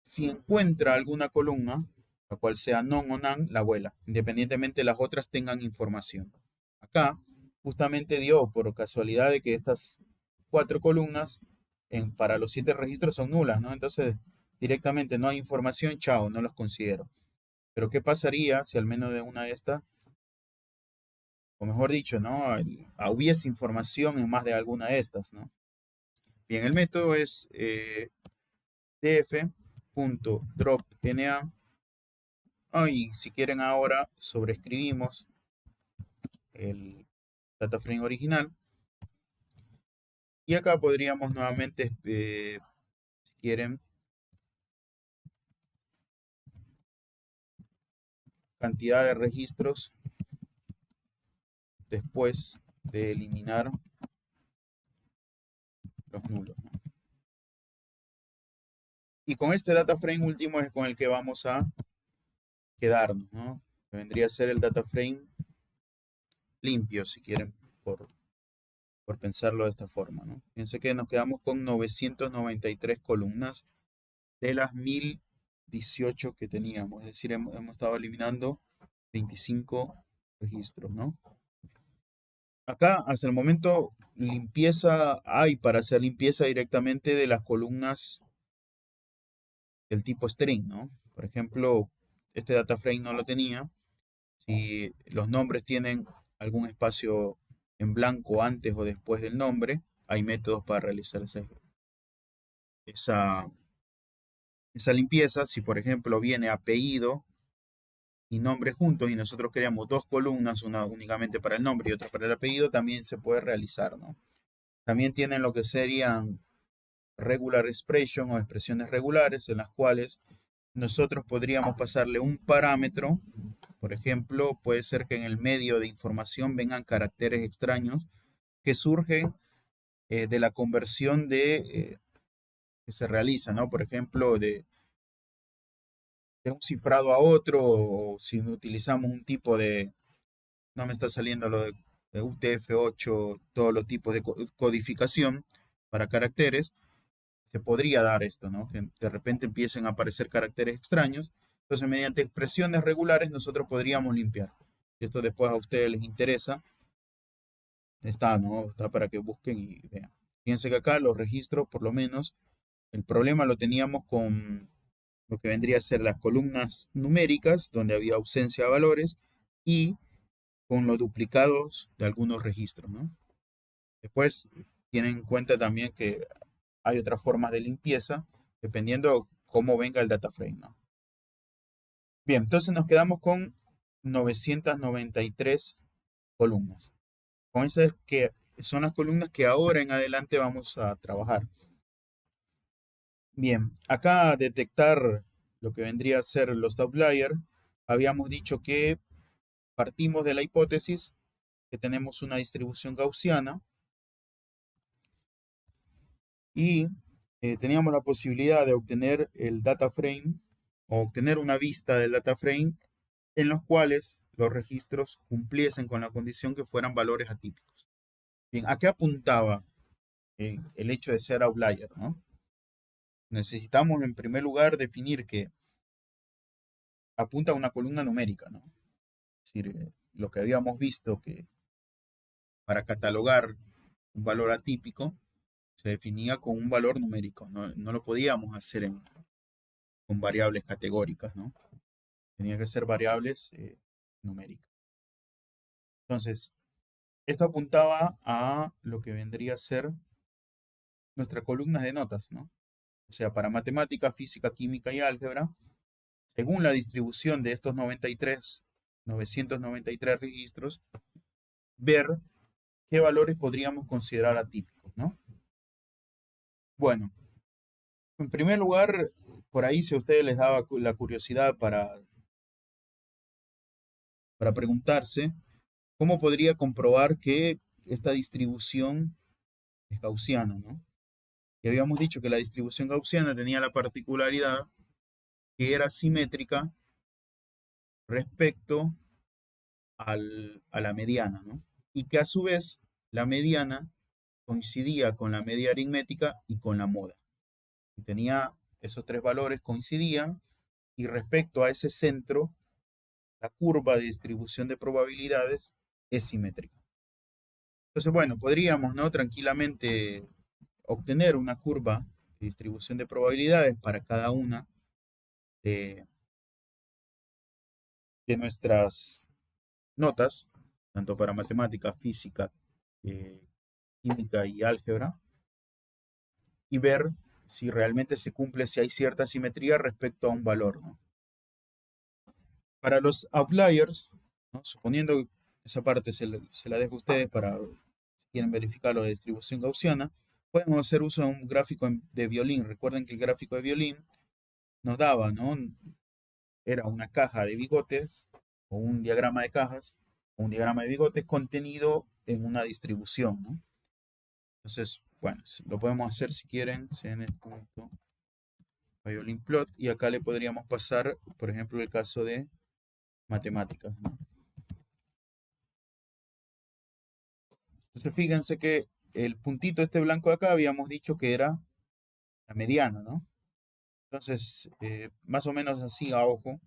si encuentra alguna columna, la cual sea non o nan, la vuela, independientemente las otras tengan información. Acá, justamente dio por casualidad de que estas 4 columnas para los 7 registros son nulas, ¿no? Entonces, directamente no hay información, chao, no los considero. Pero ¿qué pasaría si al menos de una de estas, o mejor dicho, ¿no? Hubiese información en más de alguna de estas, ¿no? Bien, el método es df.dropNA. Y si quieren ahora sobreescribimos el data frame original. Y acá podríamos nuevamente, si quieren, cantidad de registros después de eliminar los nulos, ¿no? Y con este data frame último es con el que vamos a quedarnos, ¿no? Que vendría a ser el data frame limpio, si quieren, por pensarlo de esta forma, ¿no? Fíjense que nos quedamos con 993 columnas de las 1018 que teníamos. Es decir, hemos estado eliminando 25 registros, ¿no? Acá, hasta el momento, limpieza hay para hacer limpieza directamente de las columnas del tipo string, ¿no? Por ejemplo, este data frame no lo tenía. Si los nombres tienen algún espacio en blanco antes o después del nombre, hay métodos para realizar esa limpieza. Si, por ejemplo, viene apellido y nombre juntos y nosotros queremos 2 columnas, una únicamente para el nombre y otra para el apellido, también se puede realizar, ¿no? También tienen lo que serían regular expression o expresiones regulares en las cuales nosotros podríamos pasarle un parámetro. Por ejemplo, puede ser que en el medio de información vengan caracteres extraños que surgen de la conversión que se realiza, ¿no? Por ejemplo, de un cifrado a otro, o si utilizamos un tipo no me está saliendo lo de UTF-8, todos los tipos de codificación para caracteres, se podría dar esto, ¿no? Que de repente empiecen a aparecer caracteres extraños. Entonces, mediante expresiones regulares, nosotros podríamos limpiar. Si esto después a ustedes les interesa, está, ¿no? Está para que busquen y vean. Fíjense que acá los registros, por lo menos, el problema lo teníamos con lo que vendría a ser las columnas numéricas, donde había ausencia de valores, y con los duplicados de algunos registros, ¿no? Después tienen en cuenta también que hay otras formas de limpieza, dependiendo cómo venga el data frame, ¿no? Bien, entonces nos quedamos con 993 columnas. Con esas que son las columnas que ahora en adelante vamos a trabajar. Bien, acá detectar lo que vendría a ser los outliers, habíamos dicho que partimos de la hipótesis que tenemos una distribución gaussiana y teníamos la posibilidad de obtener el data frame o obtener una vista del data frame en los cuales los registros cumpliesen con la condición que fueran valores atípicos. Bien, ¿a qué apuntaba el hecho de ser outlier, ¿no? Necesitamos en primer lugar definir que apunta a una columna numérica, ¿no? Es decir, lo que habíamos visto que para catalogar un valor atípico se definía con un valor numérico, no lo podíamos hacer con variables categóricas, ¿no? Tenía que ser variables numéricas. Entonces, esto apuntaba a lo que vendría a ser nuestras columnas de notas, ¿no? O sea, para matemática, física, química y álgebra según la distribución de estos 993 registros, ver qué valores podríamos considerar atípicos, ¿no? Bueno, en primer lugar, por ahí si a ustedes les daba la curiosidad para preguntarse, ¿cómo podría comprobar que esta distribución es gaussiana, ¿no? Y habíamos dicho que la distribución gaussiana tenía la particularidad que era simétrica respecto a la mediana, ¿no? Y que a su vez la mediana coincidía con la media aritmética y con la moda. Y tenía esos tres valores coincidían y respecto a ese centro, la curva de distribución de probabilidades es simétrica. Entonces, bueno, podríamos, ¿no?, tranquilamente obtener una curva de distribución de probabilidades para cada una de, de nuestras notas, tanto para matemática, física, eh, química y álgebra, y ver si realmente se cumple, si hay cierta simetría respecto a un valor, ¿no? Para los outliers, ¿no?, suponiendo esa parte se la dejo a ustedes para si quieren verificar lo de distribución gaussiana, podemos hacer uso de un gráfico de violín. Recuerden que el gráfico de violín nos daba, ¿no?, era una caja de bigotes o un diagrama de cajas o un diagrama de bigotes contenido en una distribución, ¿no? Entonces, bueno, lo podemos hacer si quieren, cn.violin plot, y acá le podríamos pasar, por ejemplo, el caso de matemáticas, ¿no? Entonces, fíjense que el puntito este blanco de acá habíamos dicho que era la mediana, ¿no? Entonces, más o menos así a ojo,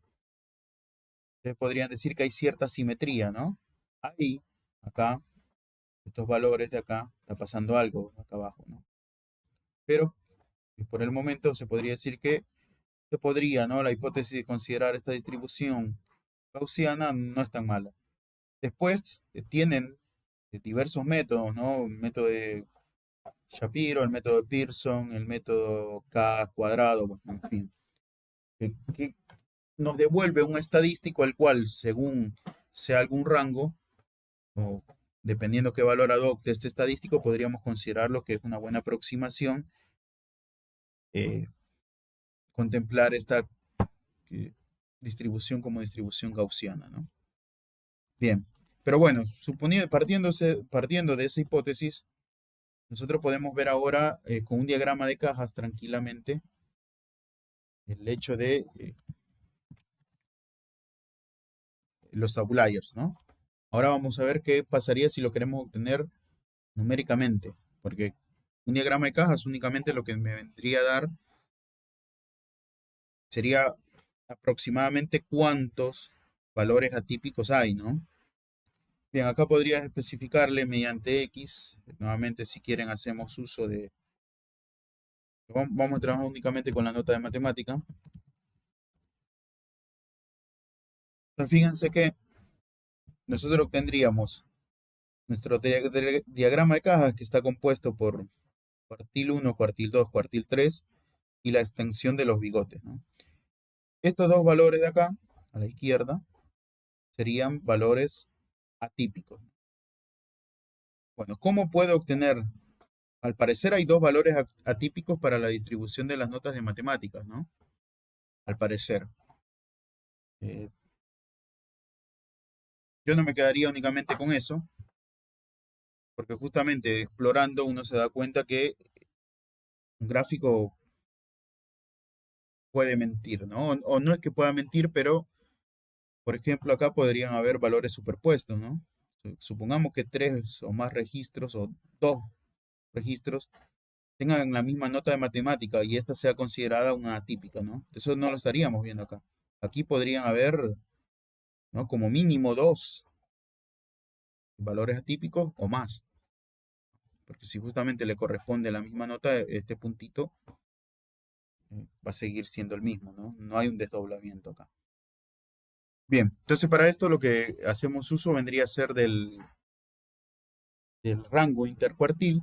ustedes podrían decir que hay cierta simetría, ¿no? Ahí, acá, estos valores de acá, está pasando algo acá abajo, ¿no? Pero por el momento se podría decir que se podría, ¿no? La hipótesis de considerar esta distribución gaussiana no es tan mala. Después tienen diversos métodos, ¿no? El método de Shapiro, el método de Pearson, el método K cuadrado, bueno, en fin, que nos devuelve un estadístico al cual, según sea algún rango, o dependiendo qué valor adopte este estadístico, podríamos considerarlo que es una buena aproximación, contemplar esta distribución como distribución gaussiana, ¿no? Bien, pero bueno, partiendo de esa hipótesis, nosotros podemos ver ahora con un diagrama de cajas tranquilamente el hecho de los outliers, ¿no? Ahora vamos a ver qué pasaría si lo queremos obtener numéricamente, porque un diagrama de cajas únicamente lo que me vendría a dar sería aproximadamente cuántos valores atípicos hay, ¿no? Bien, acá podría especificarle mediante X. Nuevamente, si quieren, hacemos uso de... Vamos a trabajar únicamente con la nota de matemática. Entonces, fíjense que nosotros obtendríamos nuestro diagrama de cajas que está compuesto por cuartil 1, cuartil 2, cuartil 3 y la extensión de los bigotes, ¿no? Estos dos valores de acá, a la izquierda, serían valores atípicos. Bueno, ¿cómo puedo obtener? Al parecer hay dos valores atípicos para la distribución de las notas de matemáticas, ¿no? Al parecer. Eh, yo no me quedaría únicamente con eso, porque justamente explorando uno se da cuenta que un gráfico puede mentir, ¿no? O no es que pueda mentir, pero, por ejemplo, acá podrían haber valores superpuestos, ¿no? Supongamos que tres o más registros o dos registros tengan la misma nota de matemática y esta sea considerada una atípica, ¿no? Eso no lo estaríamos viendo acá. Aquí podrían haber, ¿no?, como mínimo dos valores atípicos o más. Porque si justamente le corresponde la misma nota, este puntito va a seguir siendo el mismo, ¿no? No hay un desdoblamiento acá. Bien, entonces para esto lo que hacemos uso vendría a ser del rango intercuartil,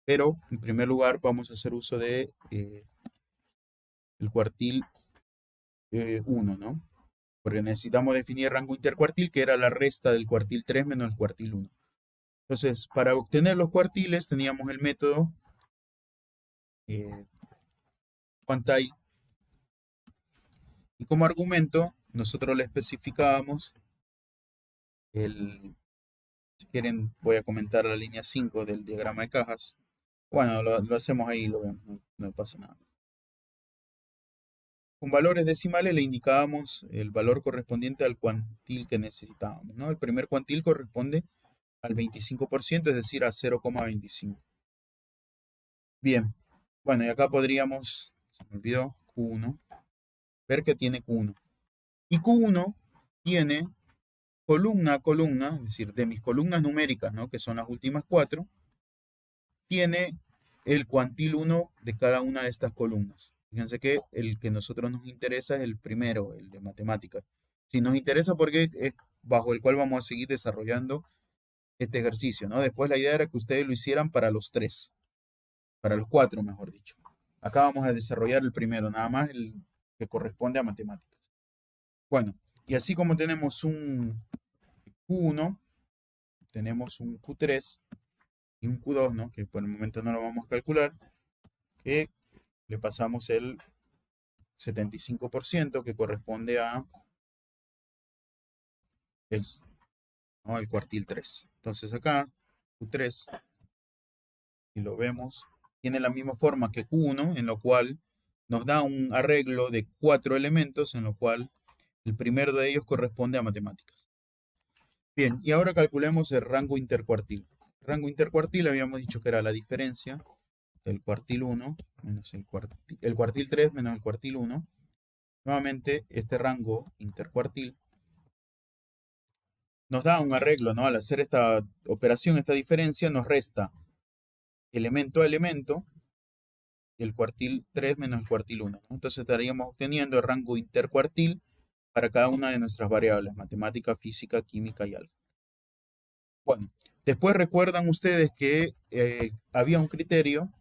pero en primer lugar vamos a hacer uso de el cuartil 1, ¿no? Porque necesitamos definir el rango intercuartil, que era la resta del cuartil 3 menos el cuartil 1. Entonces, para obtener los cuartiles teníamos el método quantile. Y como argumento, nosotros le especificábamos si quieren, voy a comentar la línea 5 del diagrama de cajas. Bueno, lo hacemos ahí, lo vemos, no pasa nada. Con valores decimales le indicábamos el valor correspondiente al cuantil que necesitábamos, ¿no? El primer cuantil corresponde al 25%, es decir, a 0,25. Bien, bueno, y acá podríamos, se me olvidó, Q1, ver que tiene Q1. Y Q1 tiene columna a columna, es decir, de mis columnas numéricas, ¿no? Que son las últimas 4, tiene el cuantil 1 de cada una de estas columnas. Fíjense que el que a nosotros nos interesa es el primero, el de matemáticas. Si nos interesa porque es bajo el cual vamos a seguir desarrollando este ejercicio, ¿no? Después la idea era que ustedes lo hicieran para los 3, para los 4, mejor dicho. Acá vamos a desarrollar el primero, nada más el que corresponde a matemáticas. Bueno, y así como tenemos un Q1, tenemos un Q3 y un Q2, ¿no? Que por el momento no lo vamos a calcular, que le pasamos el 75%, que corresponde a el cuartil 3. Entonces acá, Q3, si lo vemos, tiene la misma forma que Q1, en lo cual nos da un arreglo de 4 elementos, en lo cual el primero de ellos corresponde a matemáticas. Bien, y ahora calculemos el rango intercuartil. El rango intercuartil habíamos dicho que era la diferencia del cuartil 1 menos el cuartil 3 menos el cuartil 1. Nuevamente, este rango intercuartil nos da un arreglo, ¿no? Al hacer esta operación, esta diferencia, nos resta elemento a elemento el cuartil 3 menos el cuartil 1, ¿no? Entonces estaríamos obteniendo el rango intercuartil para cada una de nuestras variables, matemática, física, química y álgebra. Bueno, después recuerdan ustedes que había un criterio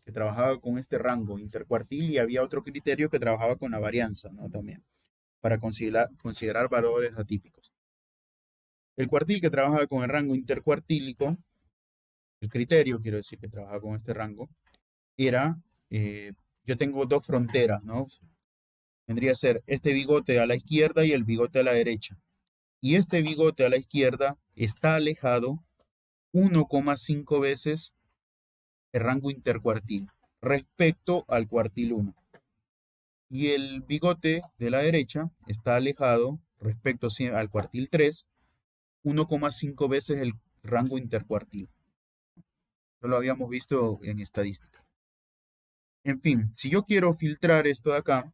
que trabajaba con este rango intercuartil y había otro criterio que trabajaba con la varianza, ¿no? También, para considerar valores atípicos. El cuartil que trabajaba con el rango intercuartílico, el criterio, quiero decir, que trabajaba con este rango, era, yo tengo dos fronteras, ¿no? Vendría a ser este bigote a la izquierda y el bigote a la derecha. Y este bigote a la izquierda está alejado 1,5 veces el rango intercuartil respecto al cuartil 1. Y el bigote de la derecha está alejado respecto al cuartil 3, 1,5 veces el rango intercuartil. Esto lo habíamos visto en estadística. En fin, si yo quiero filtrar esto de acá,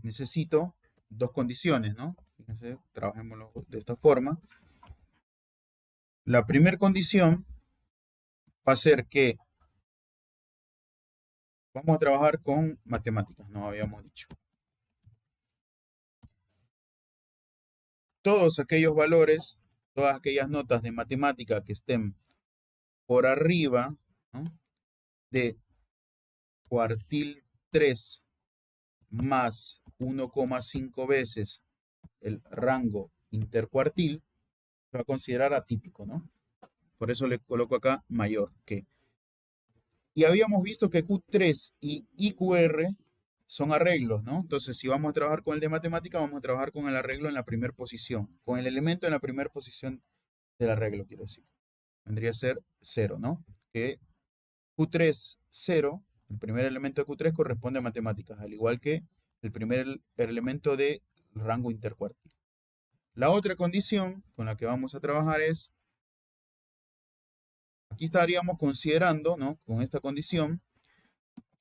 necesito dos condiciones, ¿no? Fíjense, trabajémoslo de esta forma. La primera condición va a ser que vamos a trabajar con matemáticas, nos habíamos dicho. Todos aquellos valores, todas aquellas notas de matemática que estén por arriba, ¿no?, de cuartil 3 más 1,5 veces el rango intercuartil, se va a considerar atípico, ¿no? Por eso le coloco acá mayor que. Y habíamos visto que Q3 y IQR son arreglos, ¿no? Entonces, si vamos a trabajar con el de matemática, vamos a trabajar con el arreglo en la primera posición, con el elemento en la primera posición del arreglo, quiero decir. Vendría a ser 0, ¿no? Que Q3, 0, el primer elemento de Q3 corresponde a matemáticas, al igual que el primer elemento de rango intercuartil. La otra condición con la que vamos a trabajar es, aquí estaríamos considerando, ¿no? Con esta condición,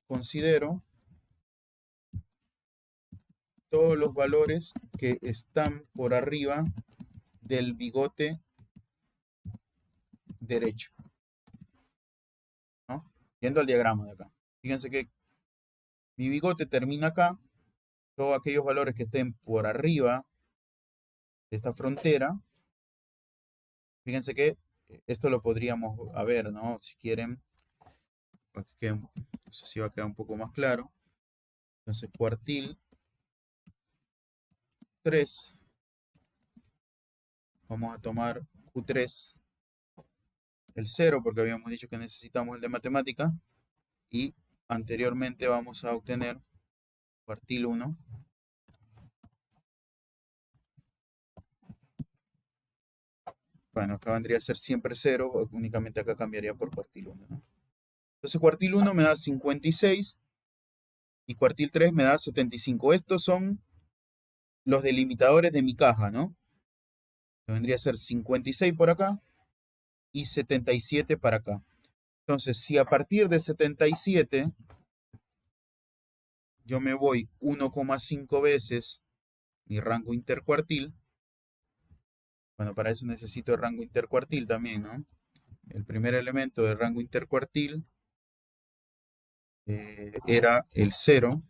considero todos los valores que están por arriba del bigote derecho, ¿no? Yendo al diagrama de acá. Fíjense que mi bigote termina acá. Todos aquellos valores que estén por arriba de esta frontera. Fíjense que esto lo podríamos ver, ¿no? Si quieren, no sé si va a quedar un poco más claro. Entonces, cuartil 3. Vamos a tomar Q3, el 0, porque habíamos dicho que necesitamos el de matemática. Y anteriormente vamos a obtener cuartil 1. Bueno, acá vendría a ser siempre 0, únicamente acá cambiaría por cuartil 1, ¿no? Entonces cuartil 1 me da 56 y cuartil 3 me da 75. Estos son los delimitadores de mi caja, ¿no? Vendría a ser 56 por acá y 77 para acá. Entonces, si a partir de 77 yo me voy 1,5 veces mi rango intercuartil, bueno, para eso necesito el rango intercuartil también, ¿no? El primer elemento del rango intercuartil era el 0.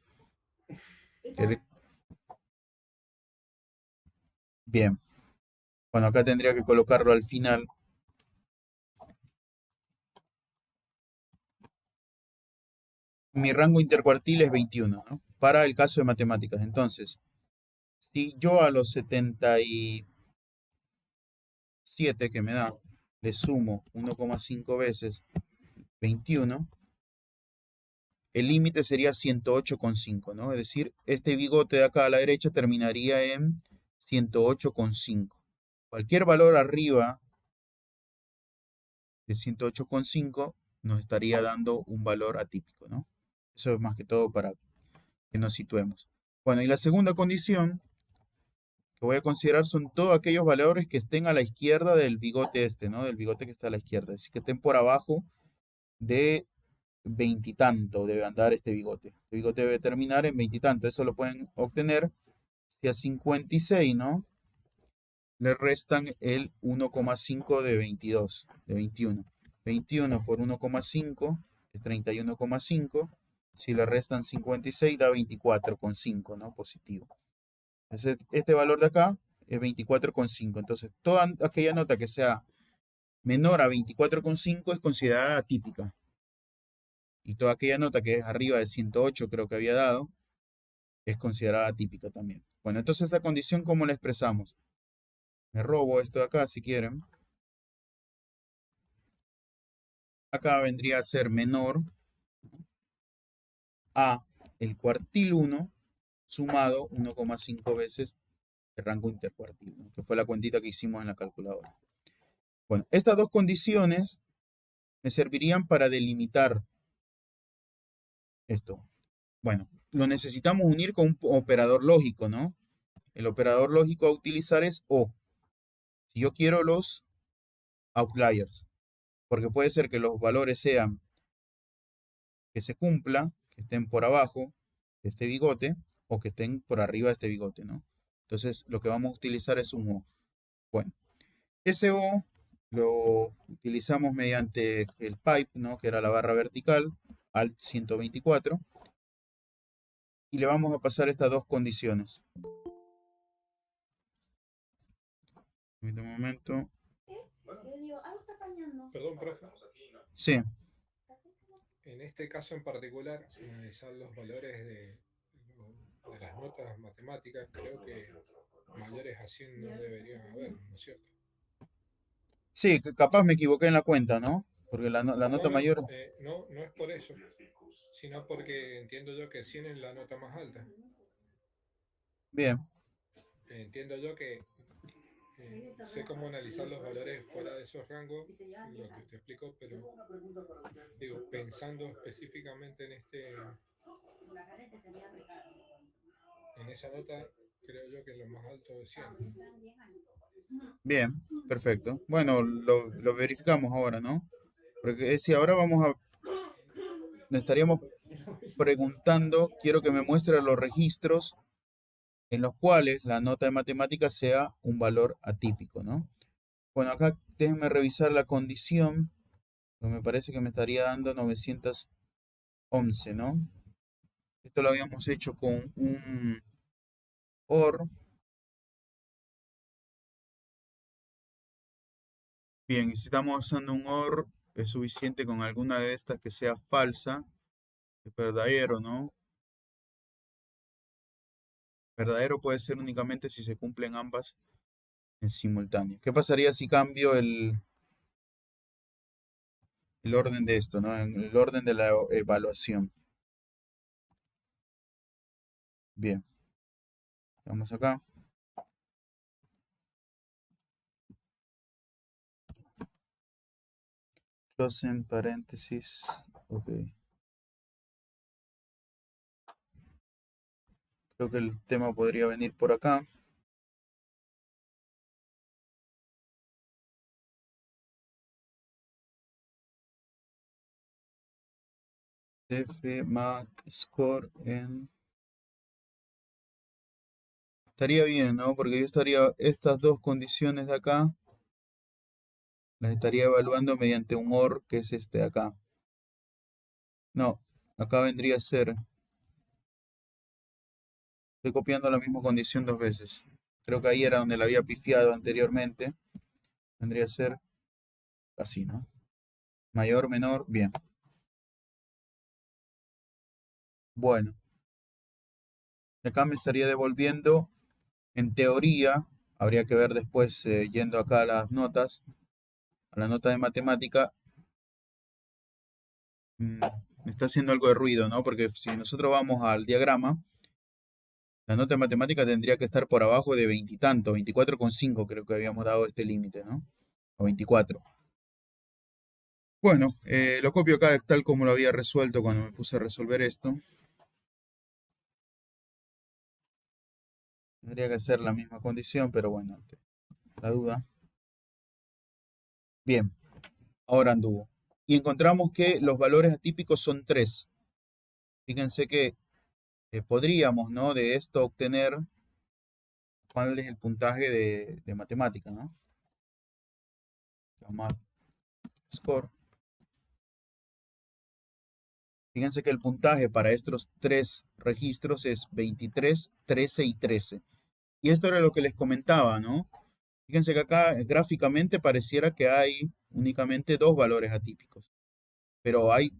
Bien. Bueno, acá tendría que colocarlo al final. Mi rango intercuartil es 21, ¿no? Para el caso de matemáticas. Entonces, si yo a los 77 que me da, le sumo 1,5 veces 21, el límite sería 108,5, ¿no? Es decir, este bigote de acá a la derecha terminaría en 108,5. Cualquier valor arriba de 108,5 nos estaría dando un valor atípico, ¿no? Eso es más que todo para que nos situemos. Bueno, y la segunda condición que voy a considerar son todos aquellos valores que estén a la izquierda del bigote este, ¿no? Del bigote que está a la izquierda. Es decir, que estén por abajo de veintitanto debe andar este bigote. Este bigote debe terminar en veintitanto. Eso lo pueden obtener si a 56, ¿no? Le restan el 1,5 de 22, de 21. 21 por 1,5 es 31,5. Si le restan 56 da 24,5, ¿no? Positivo. Este valor de acá es 24,5. Entonces, toda aquella nota que sea menor a 24,5 es considerada atípica. Y toda aquella nota que es arriba de 108, creo que había dado, es considerada atípica también. Bueno, entonces esa condición, ¿cómo la expresamos? Me robo esto de acá si quieren. Acá vendría a ser menor a el cuartil 1 sumado 1,5 veces el rango intercuartil, ¿no? Que fue la cuentita que hicimos en la calculadora. Bueno, estas dos condiciones me servirían para delimitar esto. Bueno, lo necesitamos unir con un operador lógico, ¿no? El operador lógico a utilizar es O. Si yo quiero los outliers, porque puede ser que los valores sean que se cumpla, que estén por abajo de este bigote, o que estén por arriba de este bigote, ¿no? Entonces, lo que vamos a utilizar es un O. Bueno, ese O lo utilizamos mediante el pipe, ¿no? Que era la barra vertical, alt 124. Y le vamos a pasar estas dos condiciones. Un momento. Perdón, profe. Sí. En este caso en particular, analizar los valores de las notas matemáticas, creo que mayores a 100 no deberían haber, ¿no es cierto? Sí, capaz me equivoqué en la cuenta, ¿no? Porque la nota No, mayor. no es por eso, sino porque entiendo yo que 100 es la nota más alta. Bien. Entiendo yo que sé cómo analizar los valores fuera de esos rangos, lo que te explico, pero digo, pensando específicamente en esa nota, creo yo que lo más alto es 100. Bien, perfecto. Bueno, lo verificamos ahora, ¿no? Porque si ahora nos estaríamos preguntando, quiero que me muestre los registros en los cuales la nota de matemáticas sea un valor atípico, ¿no? Bueno, acá déjenme revisar la condición, que me parece que me estaría dando 911, ¿no? Esto lo habíamos hecho con un OR. Bien, y si estamos usando un OR, es suficiente con alguna de estas que sea falsa, es verdadero, ¿no? Verdadero puede ser únicamente si se cumplen ambas en simultáneo. ¿Qué pasaría si cambio el orden de esto, ¿no? En el orden de la evaluación. Bien, vamos acá. Close en paréntesis. Ok. Creo que el tema podría venir por acá. F mat score en... Estaría bien, ¿no? Porque yo estaría estas dos condiciones de acá, las estaría evaluando mediante un OR, que es este de acá. No, acá vendría a ser... Estoy copiando la misma condición dos veces. Creo que ahí era donde la había pifiado anteriormente. Vendría a ser así, ¿no? Mayor, menor, bien. Bueno, acá me estaría devolviendo, en teoría, habría que ver después, yendo acá a las notas, a la nota de matemática, me está haciendo algo de ruido, ¿no? Porque si nosotros vamos al diagrama, la nota de matemática tendría que estar por abajo de veintitantos, 24,5 creo que habíamos dado este límite, ¿no? O 24. Bueno, lo copio acá tal como lo había resuelto cuando me puse a resolver esto. Tendría que ser la misma condición, pero bueno, ante la duda. Bien, ahora anduvo. Y encontramos que los valores atípicos son 3. Fíjense que podríamos, ¿no? De esto obtener cuál es el puntaje de matemática, ¿no? Mat score. Fíjense que el puntaje para estos tres registros es 23, 13 y 13. Y esto era lo que les comentaba, ¿no? Fíjense que acá gráficamente pareciera que hay únicamente dos valores atípicos, pero hay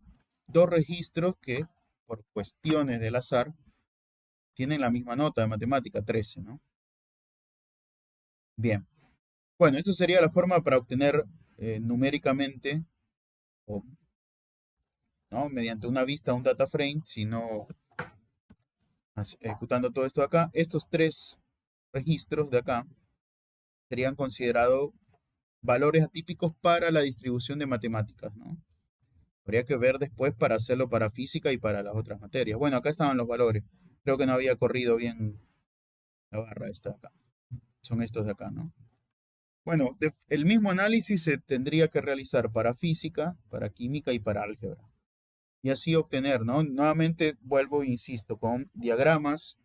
dos registros que por cuestiones del azar tienen la misma nota de matemática, 13, ¿no? Bien. Bueno, esto sería la forma para obtener numéricamente, o, ¿no? Mediante una vista, un data frame, sino ejecutando todo esto acá. Estos tres registros de acá serían considerados valores atípicos para la distribución de matemáticas, ¿no? Habría que ver después para hacerlo para física y para las otras materias. Bueno, acá estaban los valores. Creo que no había corrido bien la barra esta de acá. Son estos de acá, ¿no? Bueno, el mismo análisis se tendría que realizar para física, para química y para álgebra. Y así obtener, ¿no? Nuevamente vuelvo, insisto, con diagramas.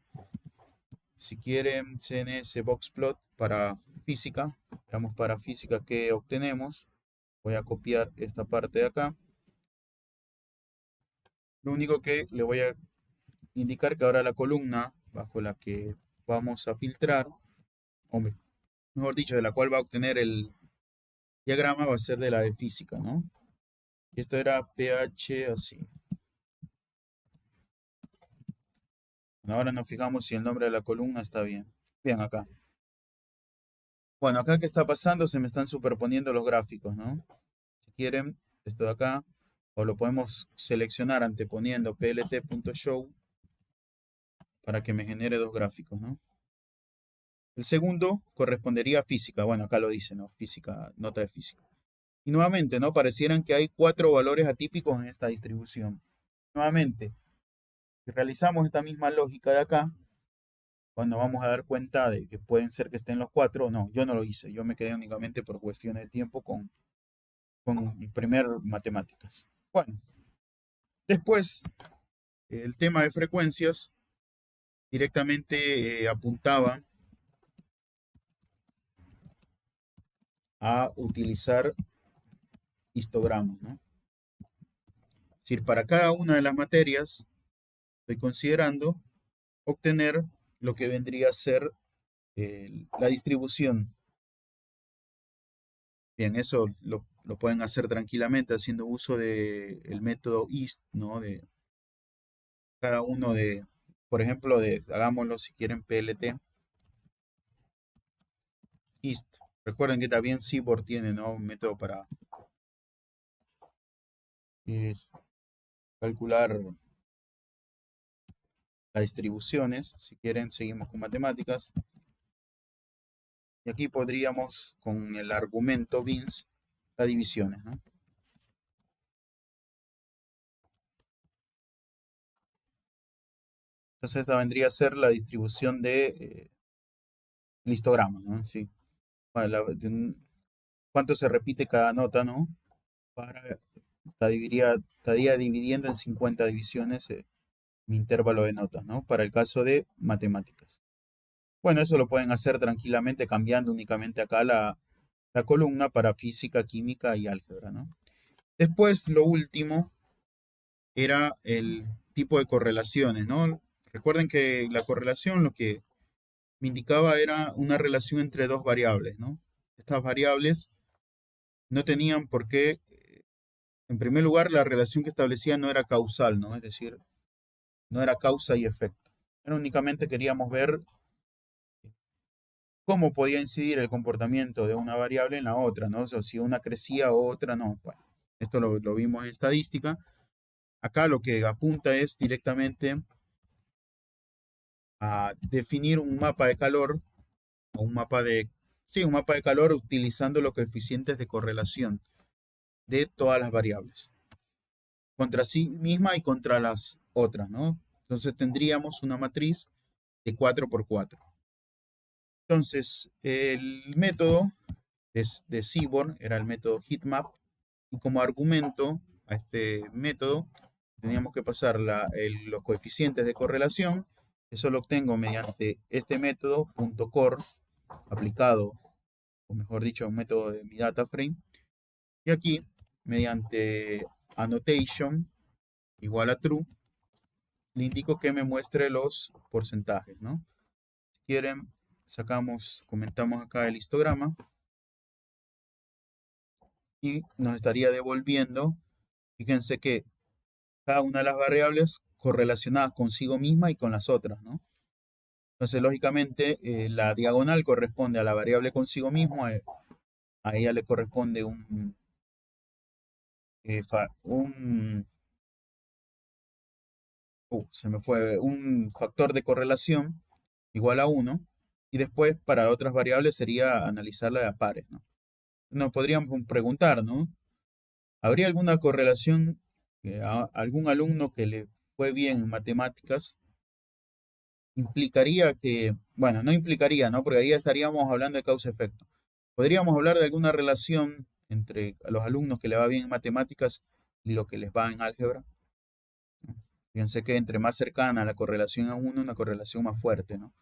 Si quieren CNS Boxplot para física, veamos para física qué obtenemos. Voy a copiar esta parte de acá. Lo único que le voy a indicar que ahora la columna bajo la que vamos a filtrar, o mejor dicho, de la cual va a obtener el diagrama, va a ser de la de física, ¿no? Esto era pH así. Bueno, ahora nos fijamos si el nombre de la columna está bien. Bien, acá. Bueno, acá qué está pasando, se me están superponiendo los gráficos, ¿no? Si quieren, esto de acá, o lo podemos seleccionar anteponiendo plt.show para que me genere dos gráficos, ¿no? El segundo correspondería a física. Bueno, acá lo dice, ¿no? Física, nota de física. Y nuevamente, ¿no? Parecieran que hay 4 valores atípicos en esta distribución. Nuevamente, si realizamos esta misma lógica de acá, cuando vamos a dar cuenta de que pueden ser que estén los 4, no, yo no lo hice. Yo me quedé únicamente por cuestiones de tiempo con el primer matemáticas. Bueno, después, el tema de frecuencias directamente apuntaba a utilizar histogramas, ¿no? Es decir, para cada una de las materias estoy considerando obtener lo que vendría a ser la distribución. Bien, eso lo pueden hacer tranquilamente haciendo uso del método IST, ¿no? De cada uno de por ejemplo, hagámoslo si quieren PLT East. Recuerden que también Seaborn tiene, ¿no?, un método para calcular las distribuciones. Si quieren, seguimos con matemáticas. Y aquí podríamos, con el argumento bins, las divisiones, ¿no? Entonces esta vendría a ser la distribución de histograma, ¿no? Sí. ¿Cuánto se repite cada nota, ¿no? Estaría dividiendo en 50 divisiones mi intervalo de notas, ¿no? Para el caso de matemáticas. Bueno, eso lo pueden hacer tranquilamente cambiando únicamente acá la columna para física, química y álgebra, ¿no? Después, lo último era el tipo de correlaciones, ¿no? Recuerden que la correlación lo que me indicaba era una relación entre dos variables, ¿no? Estas variables no tenían por qué, en primer lugar, la relación que establecía no era causal, ¿no? Es decir, no era causa y efecto. Pero únicamente queríamos ver cómo podía incidir el comportamiento de una variable en la otra, ¿no? O sea, si una crecía o otra no. Bueno, esto lo vimos en estadística. Acá lo que apunta es directamente a definir un mapa de calor o un mapa de calor utilizando los coeficientes de correlación de todas las variables contra sí misma y contra las otras, ¿no? Entonces tendríamos una matriz de 4×4. Entonces, el método de Seaborn era el método heatmap, y como argumento a este método teníamos que pasar los coeficientes de correlación. Eso lo obtengo mediante este método .core aplicado, o mejor dicho, un método de mi data frame. Y aquí, mediante annotation igual a true, le indico que me muestre los porcentajes, ¿no? Si quieren, comentamos acá el histograma y nos estaría devolviendo, fíjense que cada una de las variables correlacionadas consigo misma y con las otras, ¿no? Entonces, lógicamente, la diagonal corresponde a la variable consigo mismo, a ella le corresponde un factor de correlación igual a 1, y después para otras variables sería analizarla a pares, ¿no? Nos podríamos preguntar, ¿no? ¿Habría alguna correlación a algún alumno que le fue bien en matemáticas? Implicaría que, bueno, no implicaría, ¿no? Porque ahí estaríamos hablando de causa-efecto. Podríamos hablar de alguna relación entre los alumnos que le va bien en matemáticas y lo que les va en álgebra, ¿no? Fíjense que entre más cercana la correlación a uno, una correlación más fuerte, ¿no?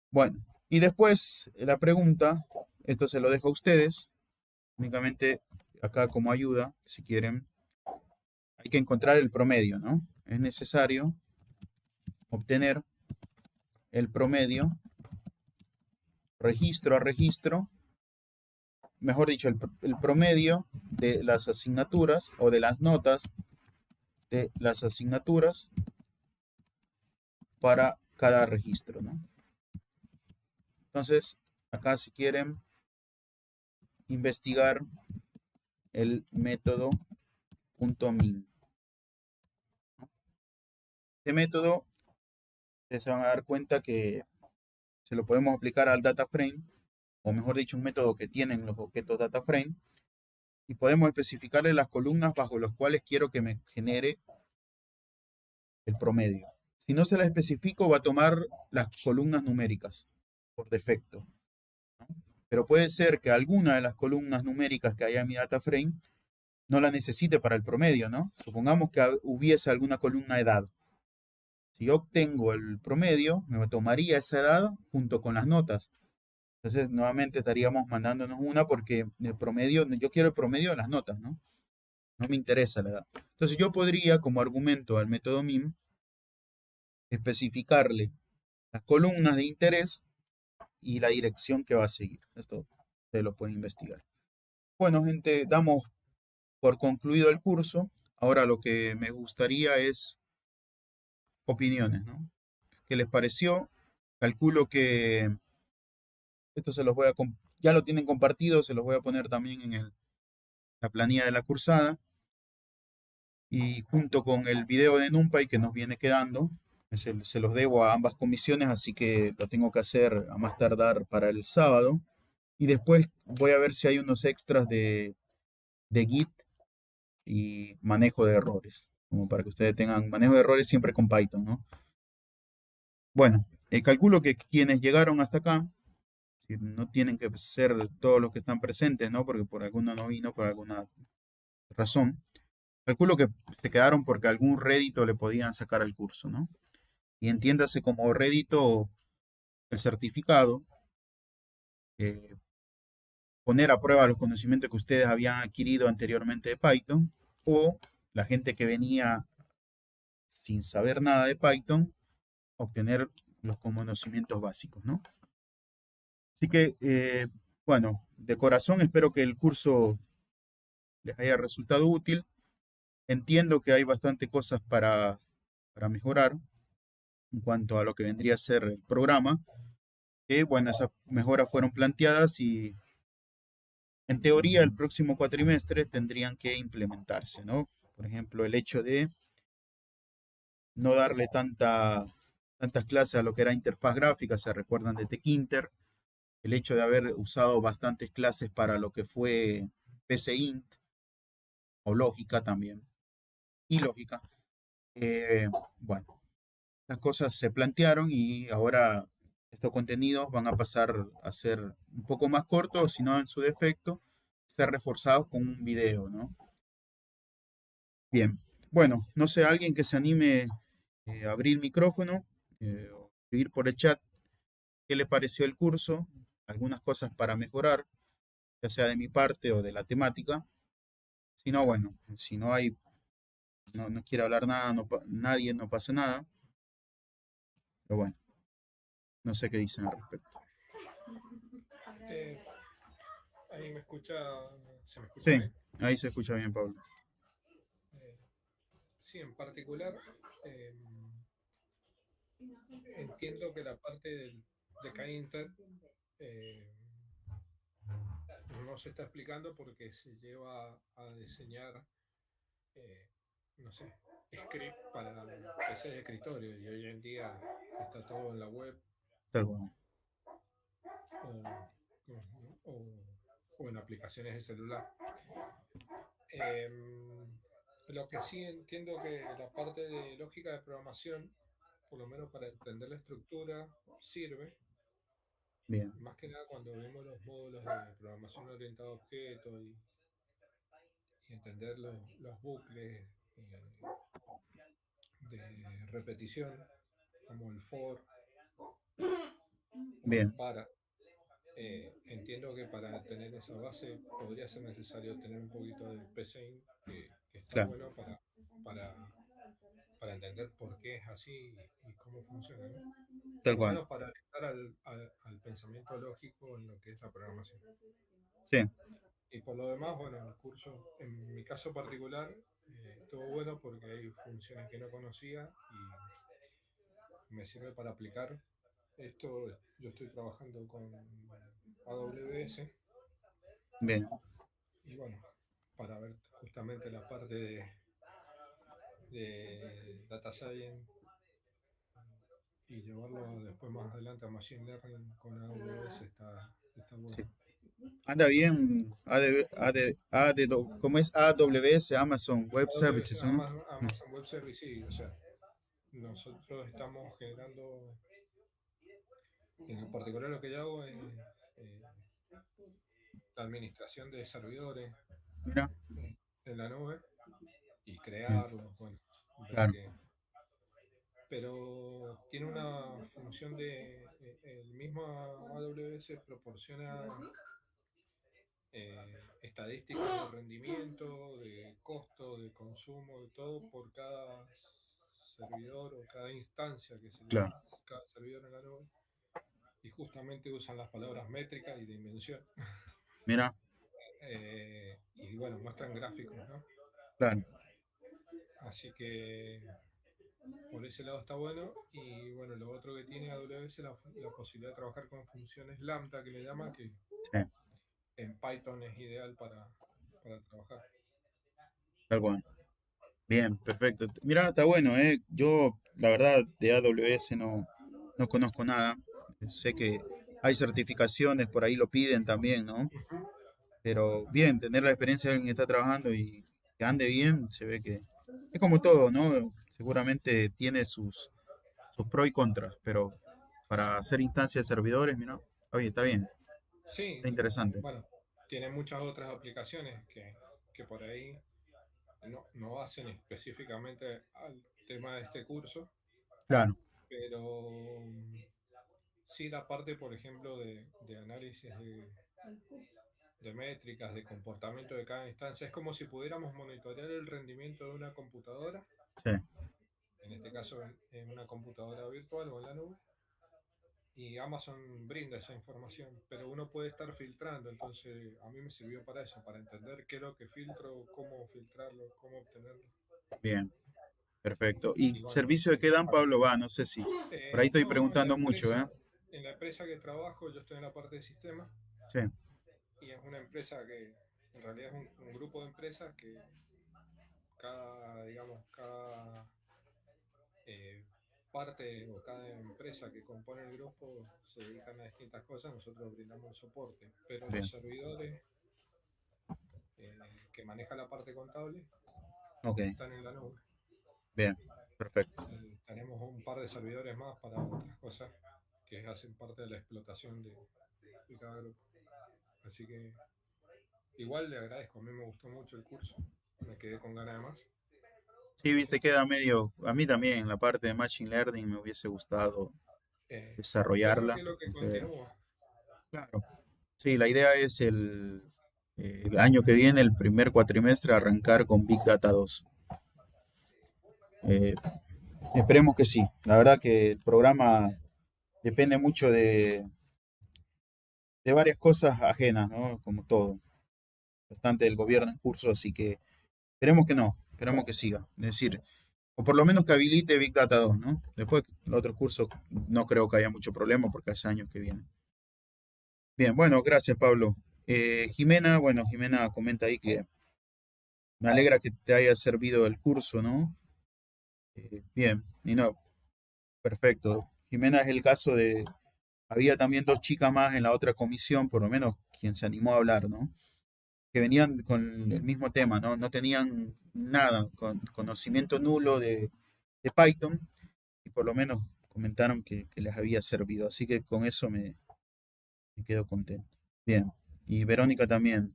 Bueno, y después la pregunta, esto se lo dejo a ustedes, únicamente acá como ayuda, si quieren, hay que encontrar el promedio, ¿no? Es necesario obtener el promedio registro a registro, mejor dicho, el promedio de las asignaturas o de las notas de las asignaturas para cada registro, ¿no? Entonces, acá si quieren investigar el método .min. Este método, ustedes se van a dar cuenta que se lo podemos aplicar al data frame, o mejor dicho, un método que tienen los objetos data frame, y podemos especificarle las columnas bajo las cuales quiero que me genere el promedio. Si no se la especifico, va a tomar las columnas numéricas por defecto, ¿no? Pero puede ser que alguna de las columnas numéricas que haya en mi data frame no la necesite para el promedio, ¿no? Supongamos que hubiese alguna columna edad. Si yo obtengo el promedio, me tomaría esa edad junto con las notas. Entonces, nuevamente estaríamos mandándonos una porque el promedio, yo quiero el promedio de las notas, ¿no? No me interesa la edad. Entonces, yo podría, como argumento al método MIM, especificarle las columnas de interés y la dirección que va a seguir. Esto ustedes lo pueden investigar. Bueno, gente, damos por concluido el curso. Ahora lo que me gustaría es opiniones, ¿no? qué les pareció. Calculo que esto se los voy a, ya lo tienen compartido, se los voy a poner también en la planilla de la cursada. Y junto con el video de NumPy que nos viene quedando, se los debo a ambas comisiones, así que lo tengo que hacer a más tardar para el sábado. Y después voy a ver si hay unos extras de Git y manejo de errores, como para que ustedes tengan manejo de errores siempre con Python, ¿no? Bueno, calculo que quienes llegaron hasta acá, si no tienen que ser todos los que están presentes, ¿no? Porque por alguno no vino, por alguna razón. Calculo que se quedaron porque algún rédito le podían sacar al curso, ¿no? Y entiéndase como rédito el certificado, eh, poner a prueba los conocimientos que ustedes habían adquirido anteriormente de Python, o la gente que venía sin saber nada de Python, obtener los conocimientos básicos, ¿no? Así que, bueno, de corazón espero que el curso les haya resultado útil. Entiendo que hay bastante cosas para mejorar en cuanto a lo que vendría a ser el programa, que, bueno, esas mejoras fueron planteadas y en teoría el próximo cuatrimestre tendrían que implementarse, ¿no? Por ejemplo, el hecho de no darle tantas clases a lo que era interfaz gráfica, se recuerdan de Tkinter, el hecho de haber usado bastantes clases para lo que fue PCInt o lógica también, y lógica. Eh, bueno, las cosas se plantearon y ahora estos contenidos van a pasar a ser un poco más cortos, si no en su defecto, ser reforzados con un video, ¿no? Bien, bueno, no sé, alguien que se anime a abrir micrófono o escribir por el chat qué le pareció el curso, algunas cosas para mejorar, ya sea de mi parte o de la temática. Si no, bueno, si no hay, no quiere hablar nada, nadie, no pasa nada. Pero bueno, no sé qué dicen al respecto. Eh, ahí me escucha, ¿se me escucha Sí, bien? ahí se escucha bien, Pablo. Eh, sí, en particular, eh, entiendo que la parte de Kinter eh, no se está explicando porque se lleva a diseñar, eh, no sé, script para PC de escritorio y hoy en día está todo en la web Tal cual. o en aplicaciones de celular. Eh, lo que sí entiendo que la parte de lógica de programación, por lo menos para entender la estructura, sirve. Bien, Más que nada cuando vemos los módulos de programación orientada a objetos y entender los bucles de repetición, como el for o el bien, para. Entiendo que para tener esa base podría ser necesario tener un poquito de PCIN, que está claro, bueno para, para entender por qué es así y cómo funciona, ¿no? tal Por lo cual. menos para estar al pensamiento lógico en lo que es la programación. Sí, Y por lo demás, bueno, el curso, en mi caso particular, estuvo bueno porque hay funciones que no conocía y me sirve para aplicar esto. Yo estoy trabajando con AWS bien, y bueno, para ver justamente la parte de Data Science y llevarlo después más adelante a Machine Learning con AWS está bueno. sí. Anda bien, ¿cómo es AWS, Amazon Web AWS, Services, ¿no? Amazon Web Service, sí, o sea, nosotros estamos generando, en particular lo que yo hago es eh, la administración de servidores Mira, en la nube y bien, crearlos, bueno, ver claro, que... Pero tiene una función de, el mismo AWS proporciona estadísticas de rendimiento, de costo, de consumo, de todo por cada servidor o cada instancia que se le claro. da, cada servidor en la nube. Y justamente usan las palabras métrica y dimensión. Mira, Y bueno, muestran gráficos, ¿no? claro, Así que Por ese lado está bueno. Y bueno, lo otro que tiene AWS es la posibilidad de trabajar con funciones Lambda, que le llaman, que Sí, en Python es ideal para trabajar. tal cual. Bien, perfecto. Mira, está bueno, ¿eh? Yo, la verdad, de AWS no conozco nada. Sé que hay certificaciones, por ahí lo piden también, ¿no? Pero bien, tener la experiencia de alguien que está trabajando y que ande bien, se ve que es como todo, ¿no? Seguramente tiene sus pros y contras, pero para hacer instancias de servidores, mira, oye, está bien, Sí, está interesante. bueno, tiene muchas otras aplicaciones que por ahí no hacen específicamente al tema de este curso, Claro, pero sí la parte, por ejemplo, de análisis de métricas, de comportamiento de cada instancia, es como si pudiéramos monitorear el rendimiento de una computadora, sí, en este caso en una computadora virtual o en la nube, y Amazon brinda esa información, pero uno puede estar filtrando, entonces a mí me sirvió para eso, para entender qué es lo que filtro, cómo filtrarlo, cómo obtenerlo. bien, perfecto. ¿Y Y bueno, servicio de qué dan, Pablo? Va, no sé si. Por ahí estoy no, preguntando mucho, ¿eh? en la empresa que trabajo, yo estoy en la parte de sistemas Sí, y es una empresa que en realidad es un grupo de empresas que cada eh, parte o cada empresa que compone el grupo se dedican a distintas cosas, nosotros brindamos soporte, pero los bien, servidores que maneja la parte contable ok, están en la nube. bien, perfecto, Tenemos un par de servidores más para otras cosas que hacen parte de la explotación de cada grupo. Así que igual le agradezco, a mí me gustó mucho el curso, me quedé con ganas de más. sí, viste, queda medio. A mí también, en la parte de Machine Learning me hubiese gustado Creo que desarrollarla. es lo que ¿Viste? continúa. Claro. Sí, la idea es el año que viene, el primer cuatrimestre, arrancar con Big Data 2. Eh, Esperemos que sí. La verdad que el programa depende mucho de varias cosas ajenas, ¿no? Como todo. Bastante del gobierno en curso, así que esperemos que no, esperemos que siga. Es decir, o por lo menos que habilite Big Data 2, ¿no? Después, el otro curso no creo que haya mucho problema porque hace años que viene. Bien, bueno, gracias, Pablo. Jimena, bueno, Jimena comenta ahí que me alegra que te haya servido el curso, ¿no? Bien, y no, perfecto. Jimena es el caso de, había también dos chicas más en la otra comisión, por lo menos quien se animó a hablar, ¿no? Que venían con el mismo tema, ¿no? No tenían nada, con conocimiento nulo de Python, y por lo menos comentaron que les había servido. Así que con eso me quedo contento. Bien. Y Verónica también.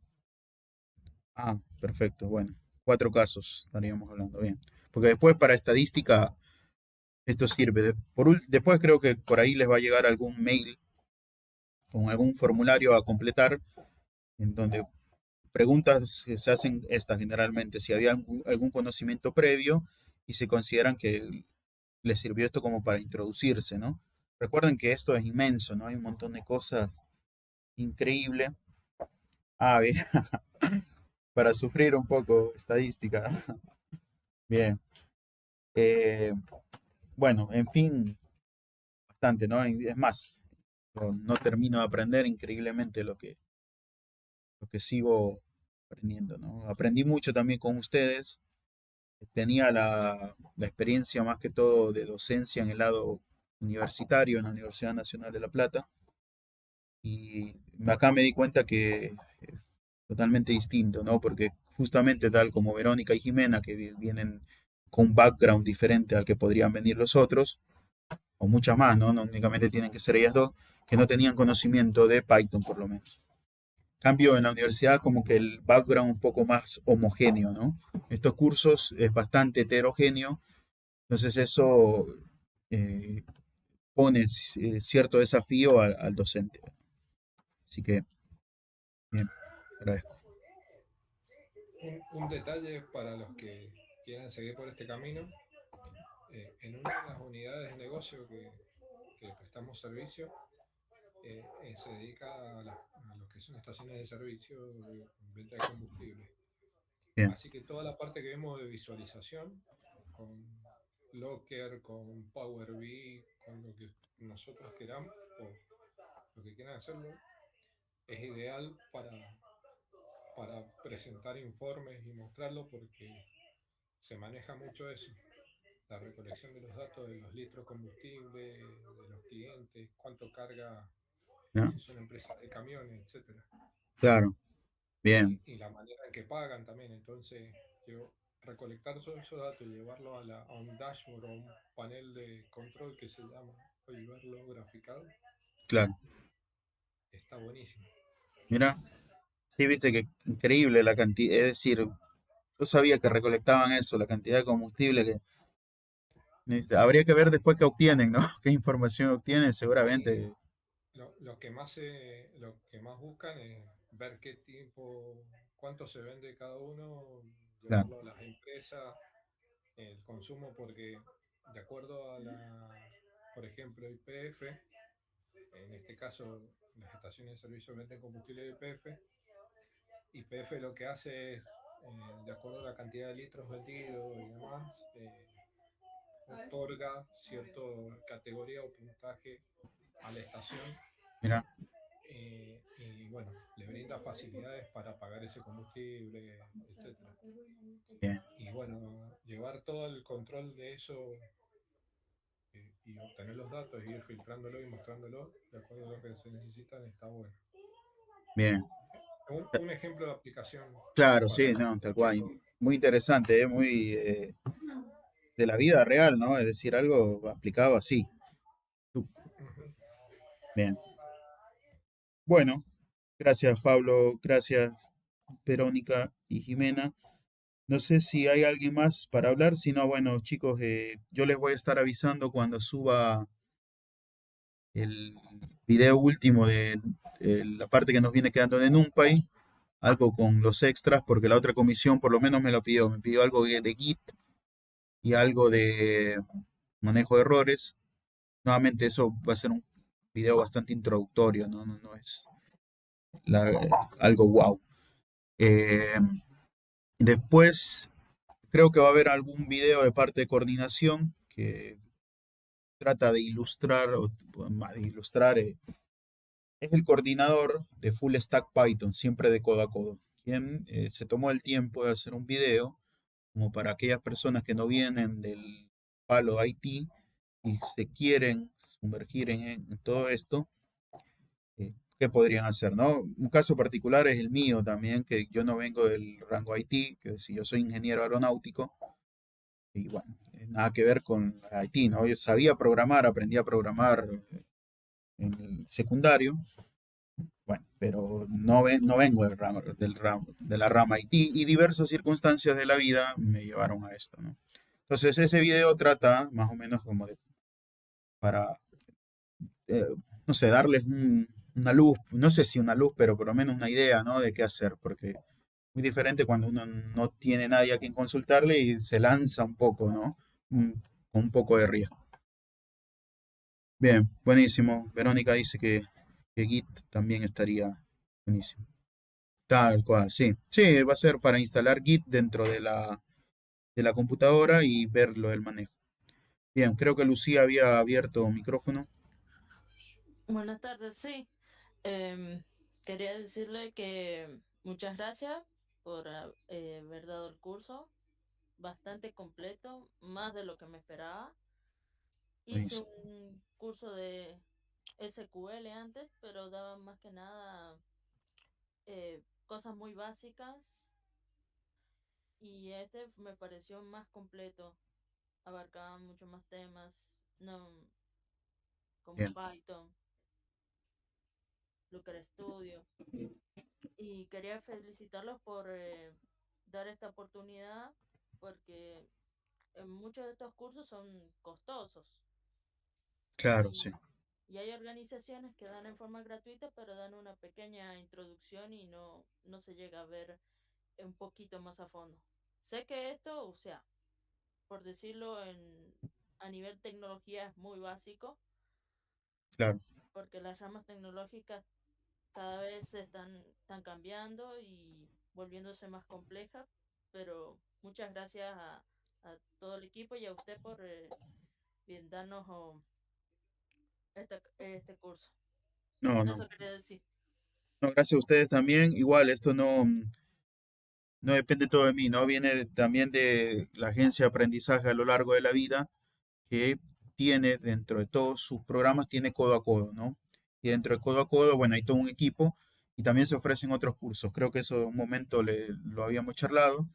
Ah, perfecto. Bueno, cuatro casos estaríamos hablando. Bien. Porque después para estadística esto sirve. Después creo que por ahí les va a llegar algún mail con algún formulario a completar en donde preguntas que se hacen estas generalmente, si había algún conocimiento previo y se consideran que les sirvió esto como para introducirse, ¿no? Recuerden que esto es inmenso, ¿no? Hay un montón de cosas increíbles. Ah, bien, para sufrir un poco estadística. Bien. Eh, bueno, en fin, bastante, ¿no? Y es más, no termino de aprender increíblemente lo que sigo aprendiendo, ¿no? Aprendí mucho también con ustedes. Tenía la experiencia más que todo de docencia en el lado universitario en la Universidad Nacional de La Plata. Y acá me di cuenta que es totalmente distinto, ¿no? Porque justamente tal como Verónica y Jimena, que vienen con un background diferente al que podrían venir los otros, o muchas más, ¿no? No únicamente tienen que ser ellas dos, que no tenían conocimiento de Python por lo menos. Cambio en la universidad como que el background un poco más homogéneo, ¿no? Estos cursos es bastante heterogéneo, entonces eso eh, pone cierto desafío al docente. Así que, bien, agradezco. Un detalle para los que quieran seguir por este camino, en una de las unidades de negocio que prestamos servicio, se dedica a lo que son estaciones de servicio de venta de combustible. Bien, Así que toda la parte que vemos de visualización con Locker, con Power BI, con lo que nosotros queramos o lo que quieran hacerlo, es ideal para presentar informes y mostrarlo porque se maneja mucho eso, la recolección de los datos de los litros de combustible, de los clientes, cuánto carga, ¿no? si son empresas de camiones, etcétera. Claro, bien, Y la manera en que pagan también. Entonces, yo recolectar todos esos datos y llevarlo a un dashboard o un panel de control que se llama, y verlo graficado, claro. está buenísimo. Mira, sí, viste que increíble la cantidad, es decir, yo sabía que recolectaban eso, la cantidad de combustible que habría que ver después qué obtienen, ¿no? ¿Qué información obtienen? Y Seguramente, lo que más buscan es ver qué tipo, cuánto se vende cada uno, claro, llevarlo a las empresas, el consumo, porque de acuerdo a por ejemplo, YPF, en este caso las estaciones de servicio venden combustible de YPF, YPF lo que hace es, de acuerdo a la cantidad de litros vendidos y demás, otorga cierta categoría o puntaje a la estación, mira, y bueno, le brinda facilidades para pagar ese combustible, etcétera. bien, Y bueno, llevar todo el control de eso, y obtener los datos y ir filtrándolo y mostrándolo de acuerdo a lo que se necesitan está bueno. bien. Un ejemplo de aplicación Claro, para sí, no, tal cual. eso. Muy interesante, muy de la vida real, ¿no? Es decir, algo aplicado así. Ujú. Bien. Bueno, gracias Pablo, gracias Verónica y Jimena. No sé si hay alguien más para hablar, si no, bueno, chicos, yo les voy a estar avisando cuando suba el video último de la parte que nos viene quedando de NumPy, algo con los extras, porque la otra comisión por lo menos me lo pidió, me pidió algo de Git y algo de manejo de errores. Nuevamente eso va a ser un video bastante introductorio, no es algo wow. Eh, Después creo que va a haber algún video de parte de coordinación que trata de ilustrar, es el coordinador de Full Stack Python, siempre de codo a codo, quien se tomó el tiempo de hacer un video como para aquellas personas que no vienen del palo IT y se quieren sumergir en todo esto, qué podrían hacer, ¿no? Un caso particular es el mío también, que yo no vengo del rango IT, que si yo soy ingeniero aeronáutico, y bueno, nada que ver con IT, ¿no? Yo sabía programar, aprendí a programar en el secundario, bueno, pero no vengo de la rama IT y diversas circunstancias de la vida me llevaron a esto, ¿no? Entonces ese video trata más o menos como de, para, eh, no sé, darles una luz, no sé si una luz, pero por lo menos una idea, ¿no? De qué hacer, porque muy diferente cuando uno no tiene nadie a quien consultarle y se lanza un poco, ¿no? Con un poco de riesgo. Bien, buenísimo. Verónica dice que Git también estaría buenísimo. Tal cual, sí. Sí, va a ser para instalar Git dentro de la computadora y ver lo del manejo. Bien, creo que Lucía había abierto micrófono. Buenas tardes, sí. Em, Quería decirle que muchas gracias por haber dado el curso, bastante completo, más de lo que me esperaba. Hice Buenísimo. un curso de SQL antes, pero daba más que nada cosas muy básicas y este me pareció más completo, abarcaba mucho más temas, no como Bien, Python, Looker Studio. Y quería felicitarlos por dar esta oportunidad porque muchos de estos cursos son costosos claro, sí, y, y hay organizaciones que dan en forma gratuita pero dan una pequeña introducción y no se llega a ver un poquito más a fondo. Sé que esto, o sea, por decirlo a nivel tecnología es muy básico claro, porque las ramas tecnológicas cada vez están cambiando y volviéndose más complejas, pero muchas gracias a todo el equipo y a usted por darnos este curso. No, no, Eso quería decir. no, gracias a ustedes también. Igual, esto no depende todo de mí, ¿no? Viene también de la agencia de aprendizaje a lo largo de la vida, que tiene dentro de todos sus programas, tiene codo a codo, ¿no? Y dentro de codo a codo, bueno, hay todo un equipo y también se ofrecen otros cursos. Creo que eso de un momento lo habíamos charlado.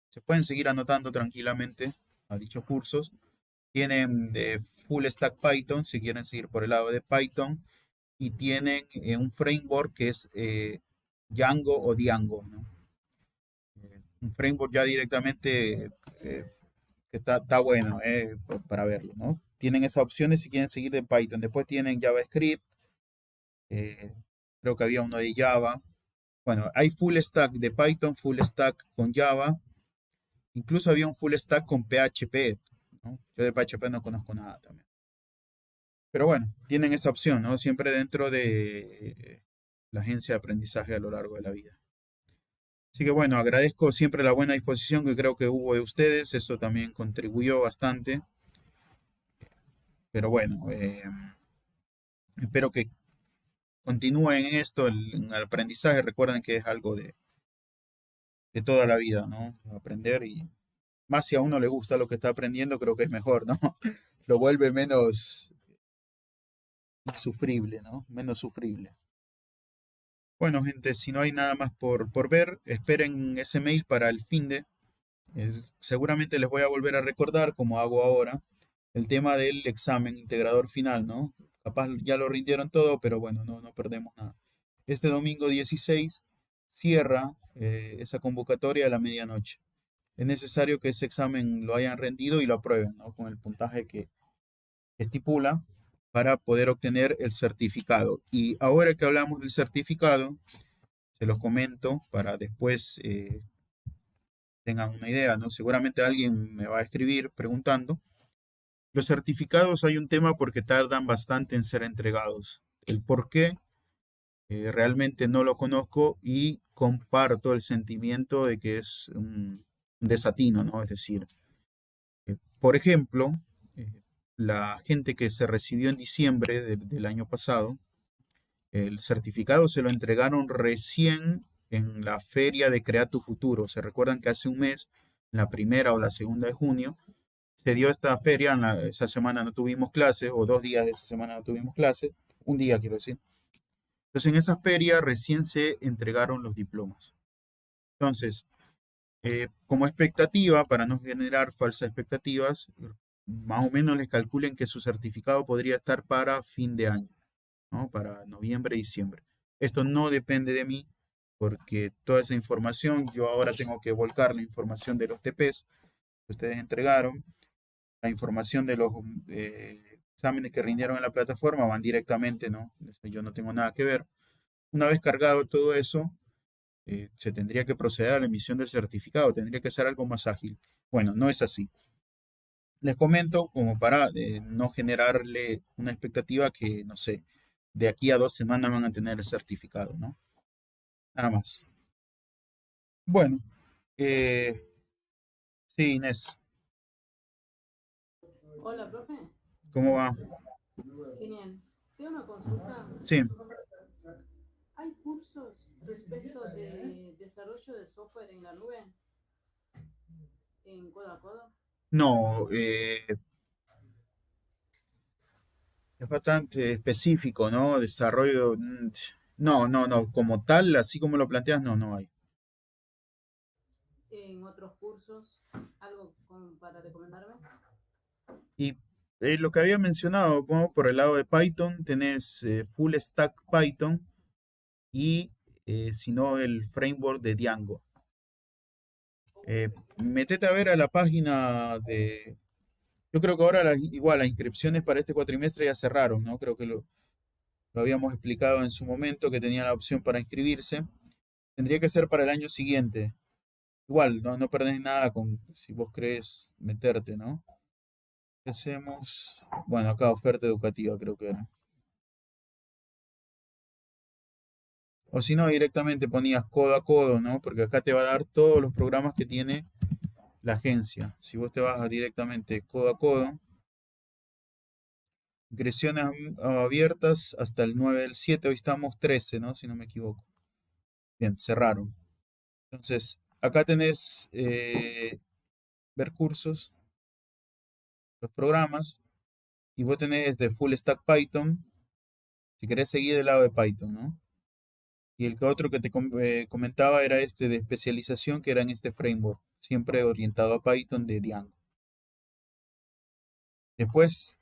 Se pueden seguir anotando tranquilamente a dichos cursos. Tienen de Full Stack Python, si quieren seguir por el lado de Python, y tienen un framework que es Django o Django, ¿no? Un framework ya directamente que está bueno para verlo, ¿no? Tienen esas opciones si quieren seguir de Python. Después tienen JavaScript, eh, creo que había uno de Java. Bueno, hay full stack de Python, full stack con Java, incluso había un full stack con PHP, ¿no? Yo de PHP no conozco nada también. Pero bueno, tienen esa opción, ¿no? Siempre dentro de la agencia de aprendizaje a lo largo de la vida. Así que bueno, agradezco siempre la buena disposición que creo que hubo de ustedes, eso también contribuyó bastante. Pero bueno, espero que continúen en esto, en el aprendizaje. Recuerden que es algo de toda la vida, ¿no? Aprender y más si a uno le gusta lo que está aprendiendo, creo que es mejor, ¿no? Lo vuelve menos insufrible, ¿no? Menos sufrible. Bueno, gente, si no hay nada más por ver, esperen ese mail para el fin de. Seguramente les voy a volver a recordar, como hago ahora, el tema del examen integrador final, ¿no? Capaz ya lo rindieron todo, pero bueno, no perdemos nada. Este domingo 16 cierra esa convocatoria a la medianoche. Es necesario que ese examen lo hayan rendido y lo aprueben, ¿no? Con el puntaje que estipula para poder obtener el certificado. Y ahora que hablamos del certificado, se los comento para después tengan una idea, ¿no? Seguramente alguien me va a escribir preguntando. Los certificados hay un tema porque tardan bastante en ser entregados. El por qué realmente no lo conozco y comparto el sentimiento de que es un desatino, ¿no? Es decir, por ejemplo, eh, la gente que se recibió en diciembre del año pasado, el certificado se lo entregaron recién en la feria de Crea tu Futuro. Se recuerdan que hace un mes, la primera o la segunda de junio, se dio esta feria. Esa semana no tuvimos clase, o 2 días de esa semana no tuvimos clase, un día quiero decir. Entonces en esa feria recién se entregaron los diplomas. Entonces, como expectativa, para no generar falsas expectativas, más o menos les calculen que su certificado podría estar para fin de año, ¿no? Para noviembre, diciembre. Esto no depende de mí, porque toda esa información, yo ahora tengo que volcar la información de los TPs que ustedes entregaron, la información de los exámenes que rindieron en la plataforma van directamente, ¿no? Yo no tengo nada que ver. Una vez cargado todo eso, se tendría que proceder a la emisión del certificado, tendría que ser algo más ágil. Bueno, no es así. Les comento como para no generarle una expectativa que, no sé, de aquí a 2 semanas van a tener el certificado, ¿no? Nada más. Bueno, eh, sí, Inés, Hola, profe. ¿cómo va? Genial. Tengo una consulta. Sí, ¿Hay cursos respecto de desarrollo de software en la nube? ¿En codo a codo? no, es bastante específico, ¿no? Desarrollo, no, como tal, así como lo planteas, no hay. ¿En otros cursos? ¿Algo para recomendarme? Y lo que había mencionado, bueno, por el lado de Python, tenés Full Stack Python y si no el framework de Django. Metete a ver a la página de. Yo creo que ahora igual las inscripciones para este cuatrimestre ya cerraron, ¿no? Creo que lo habíamos explicado en su momento que tenía la opción para inscribirse. Tendría que ser para el año siguiente. Igual, no perdés nada con si vos crees meterte, ¿no? ¿Qué hacemos? Bueno, acá oferta educativa creo que era. O si no, directamente ponías codo a codo, ¿no? Porque acá te va a dar todos los programas que tiene la agencia. Si vos te vas directamente codo a codo, ingresiones abiertas hasta el 9 del 7, hoy estamos 13, ¿no? Si no me equivoco. Bien, cerraron. Entonces, acá tenés ver cursos, los programas, y vos tenés de Full Stack Python, si querés seguir del lado de Python, ¿no? Y el otro que te comentaba era este de especialización, que era en este framework, siempre orientado a Python de Django. Después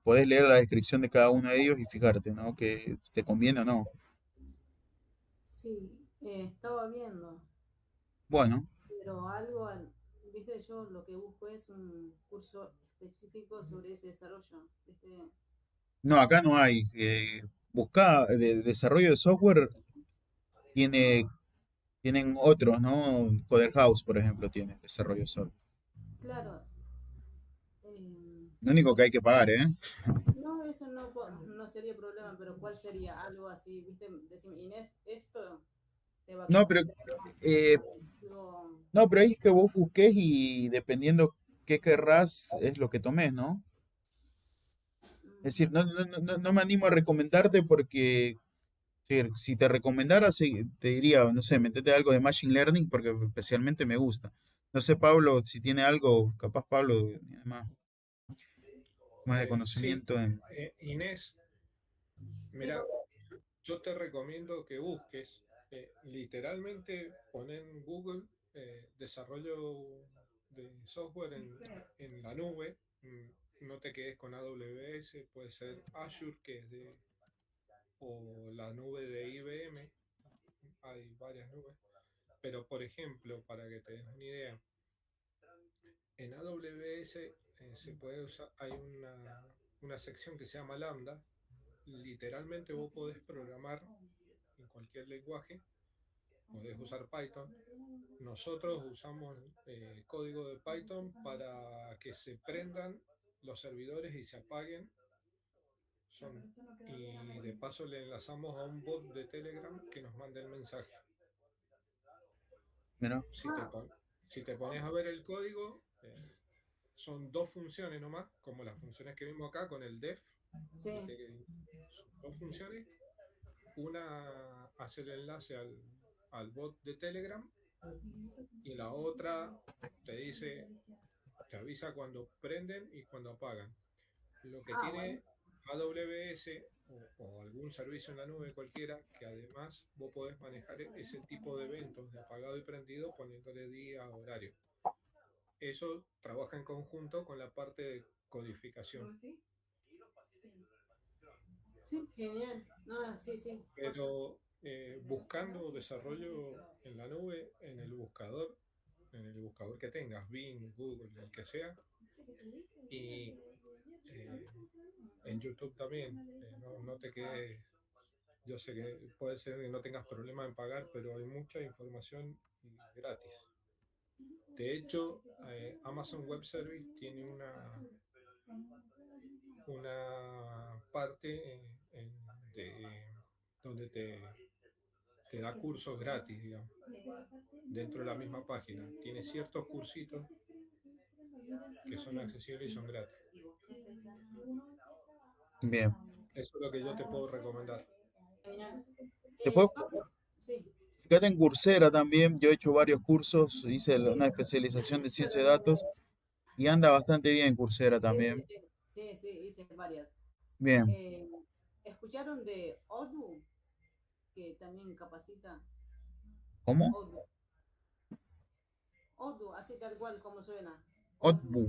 podés leer la descripción de cada uno de ellos y fijarte, ¿no? Que te conviene o no. Sí, estaba viendo, Bueno, pero viste, yo lo que busco es un curso específico sobre ese desarrollo, ¿viste? no, acá no hay. Busca de desarrollo de software, tienen otros, ¿no? Coder House, por ejemplo, tiene desarrollo de software. Claro, eh, Lo único que hay que pagar, ¿eh? no, eso no sería problema, pero ¿cuál sería algo así? ¿Viste? Decime, Inés, esto te va a No, pero capacitar más. eh, Digo, no, pero ahí es que vos busques y dependiendo qué querrás es lo que tomes, ¿no? Es decir, mm, no me animo a recomendarte porque si te recomendara, sí, te diría, no sé, metete algo de Machine Learning porque especialmente me gusta. No sé, Pablo, si tiene algo, capaz Pablo tiene más de Sí, conocimiento en... Inés, sí, mira, yo te recomiendo que busques, literalmente poner en Google desarrollo de software en la nube. No te quedes con AWS, puede ser Azure, o la nube de IBM. Hay varias nubes. Pero, por ejemplo, para que te des una idea, en AWS se puede usar, hay una sección que se llama Lambda. Literalmente vos podés programar en cualquier lenguaje, podés usar Python. Nosotros usamos código de Python para que se prendan los servidores y se apaguen. Y de paso le enlazamos a un bot de Telegram que nos manda el mensaje. Mira, Si te, si te pones a ver el código, son dos funciones nomás, como las funciones que vimos acá con el def. sí. Viste que son dos funciones. Una hace el enlace al bot de Telegram y la otra te dice, te avisa cuando prenden y cuando apagan. Lo que Ah, bueno. tiene AWS o algún servicio en la nube cualquiera, que además vos podés manejar ese tipo de eventos de apagado y prendido poniéndole día, horario. Eso trabaja en conjunto con la parte de codificación. Sí, genial. No, sí, sí. Pero buscando desarrollo en la nube, en el buscador que tengas, Bing, Google, el que sea, y en YouTube también, no te quedes, yo sé que puede ser que no tengas problema en pagar, pero hay mucha información gratis. De hecho, Amazon Web Service tiene una parte donde te da cursos gratis, digamos, dentro de la misma página. Tiene ciertos cursitos que son accesibles y son gratis. bien. Eso es lo que yo te puedo recomendar. Genial. Después, Pablo, sí. fíjate en Coursera también, yo he hecho varios cursos, hice una especialización de ciencia de datos y anda bastante bien Coursera Sí, también. sí, sí, sí, hice varias. Bien, Eh, ¿Escucharon de Odoo, que también capacita? ¿cómo? Odoo, Odoo, así tal cual como suena. Odoo, Otbu,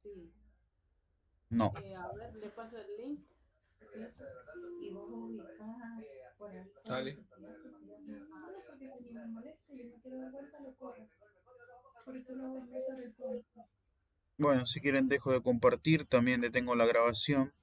sí. no. A ver, le paso el link. Y vos ubicás por acá. Dale. Porque tenía una molestia y no quiero dar vuelta, lo corro. Por eso lo voy a empezar el punto. Bueno, si quieren dejo de compartir, también detengo la grabación.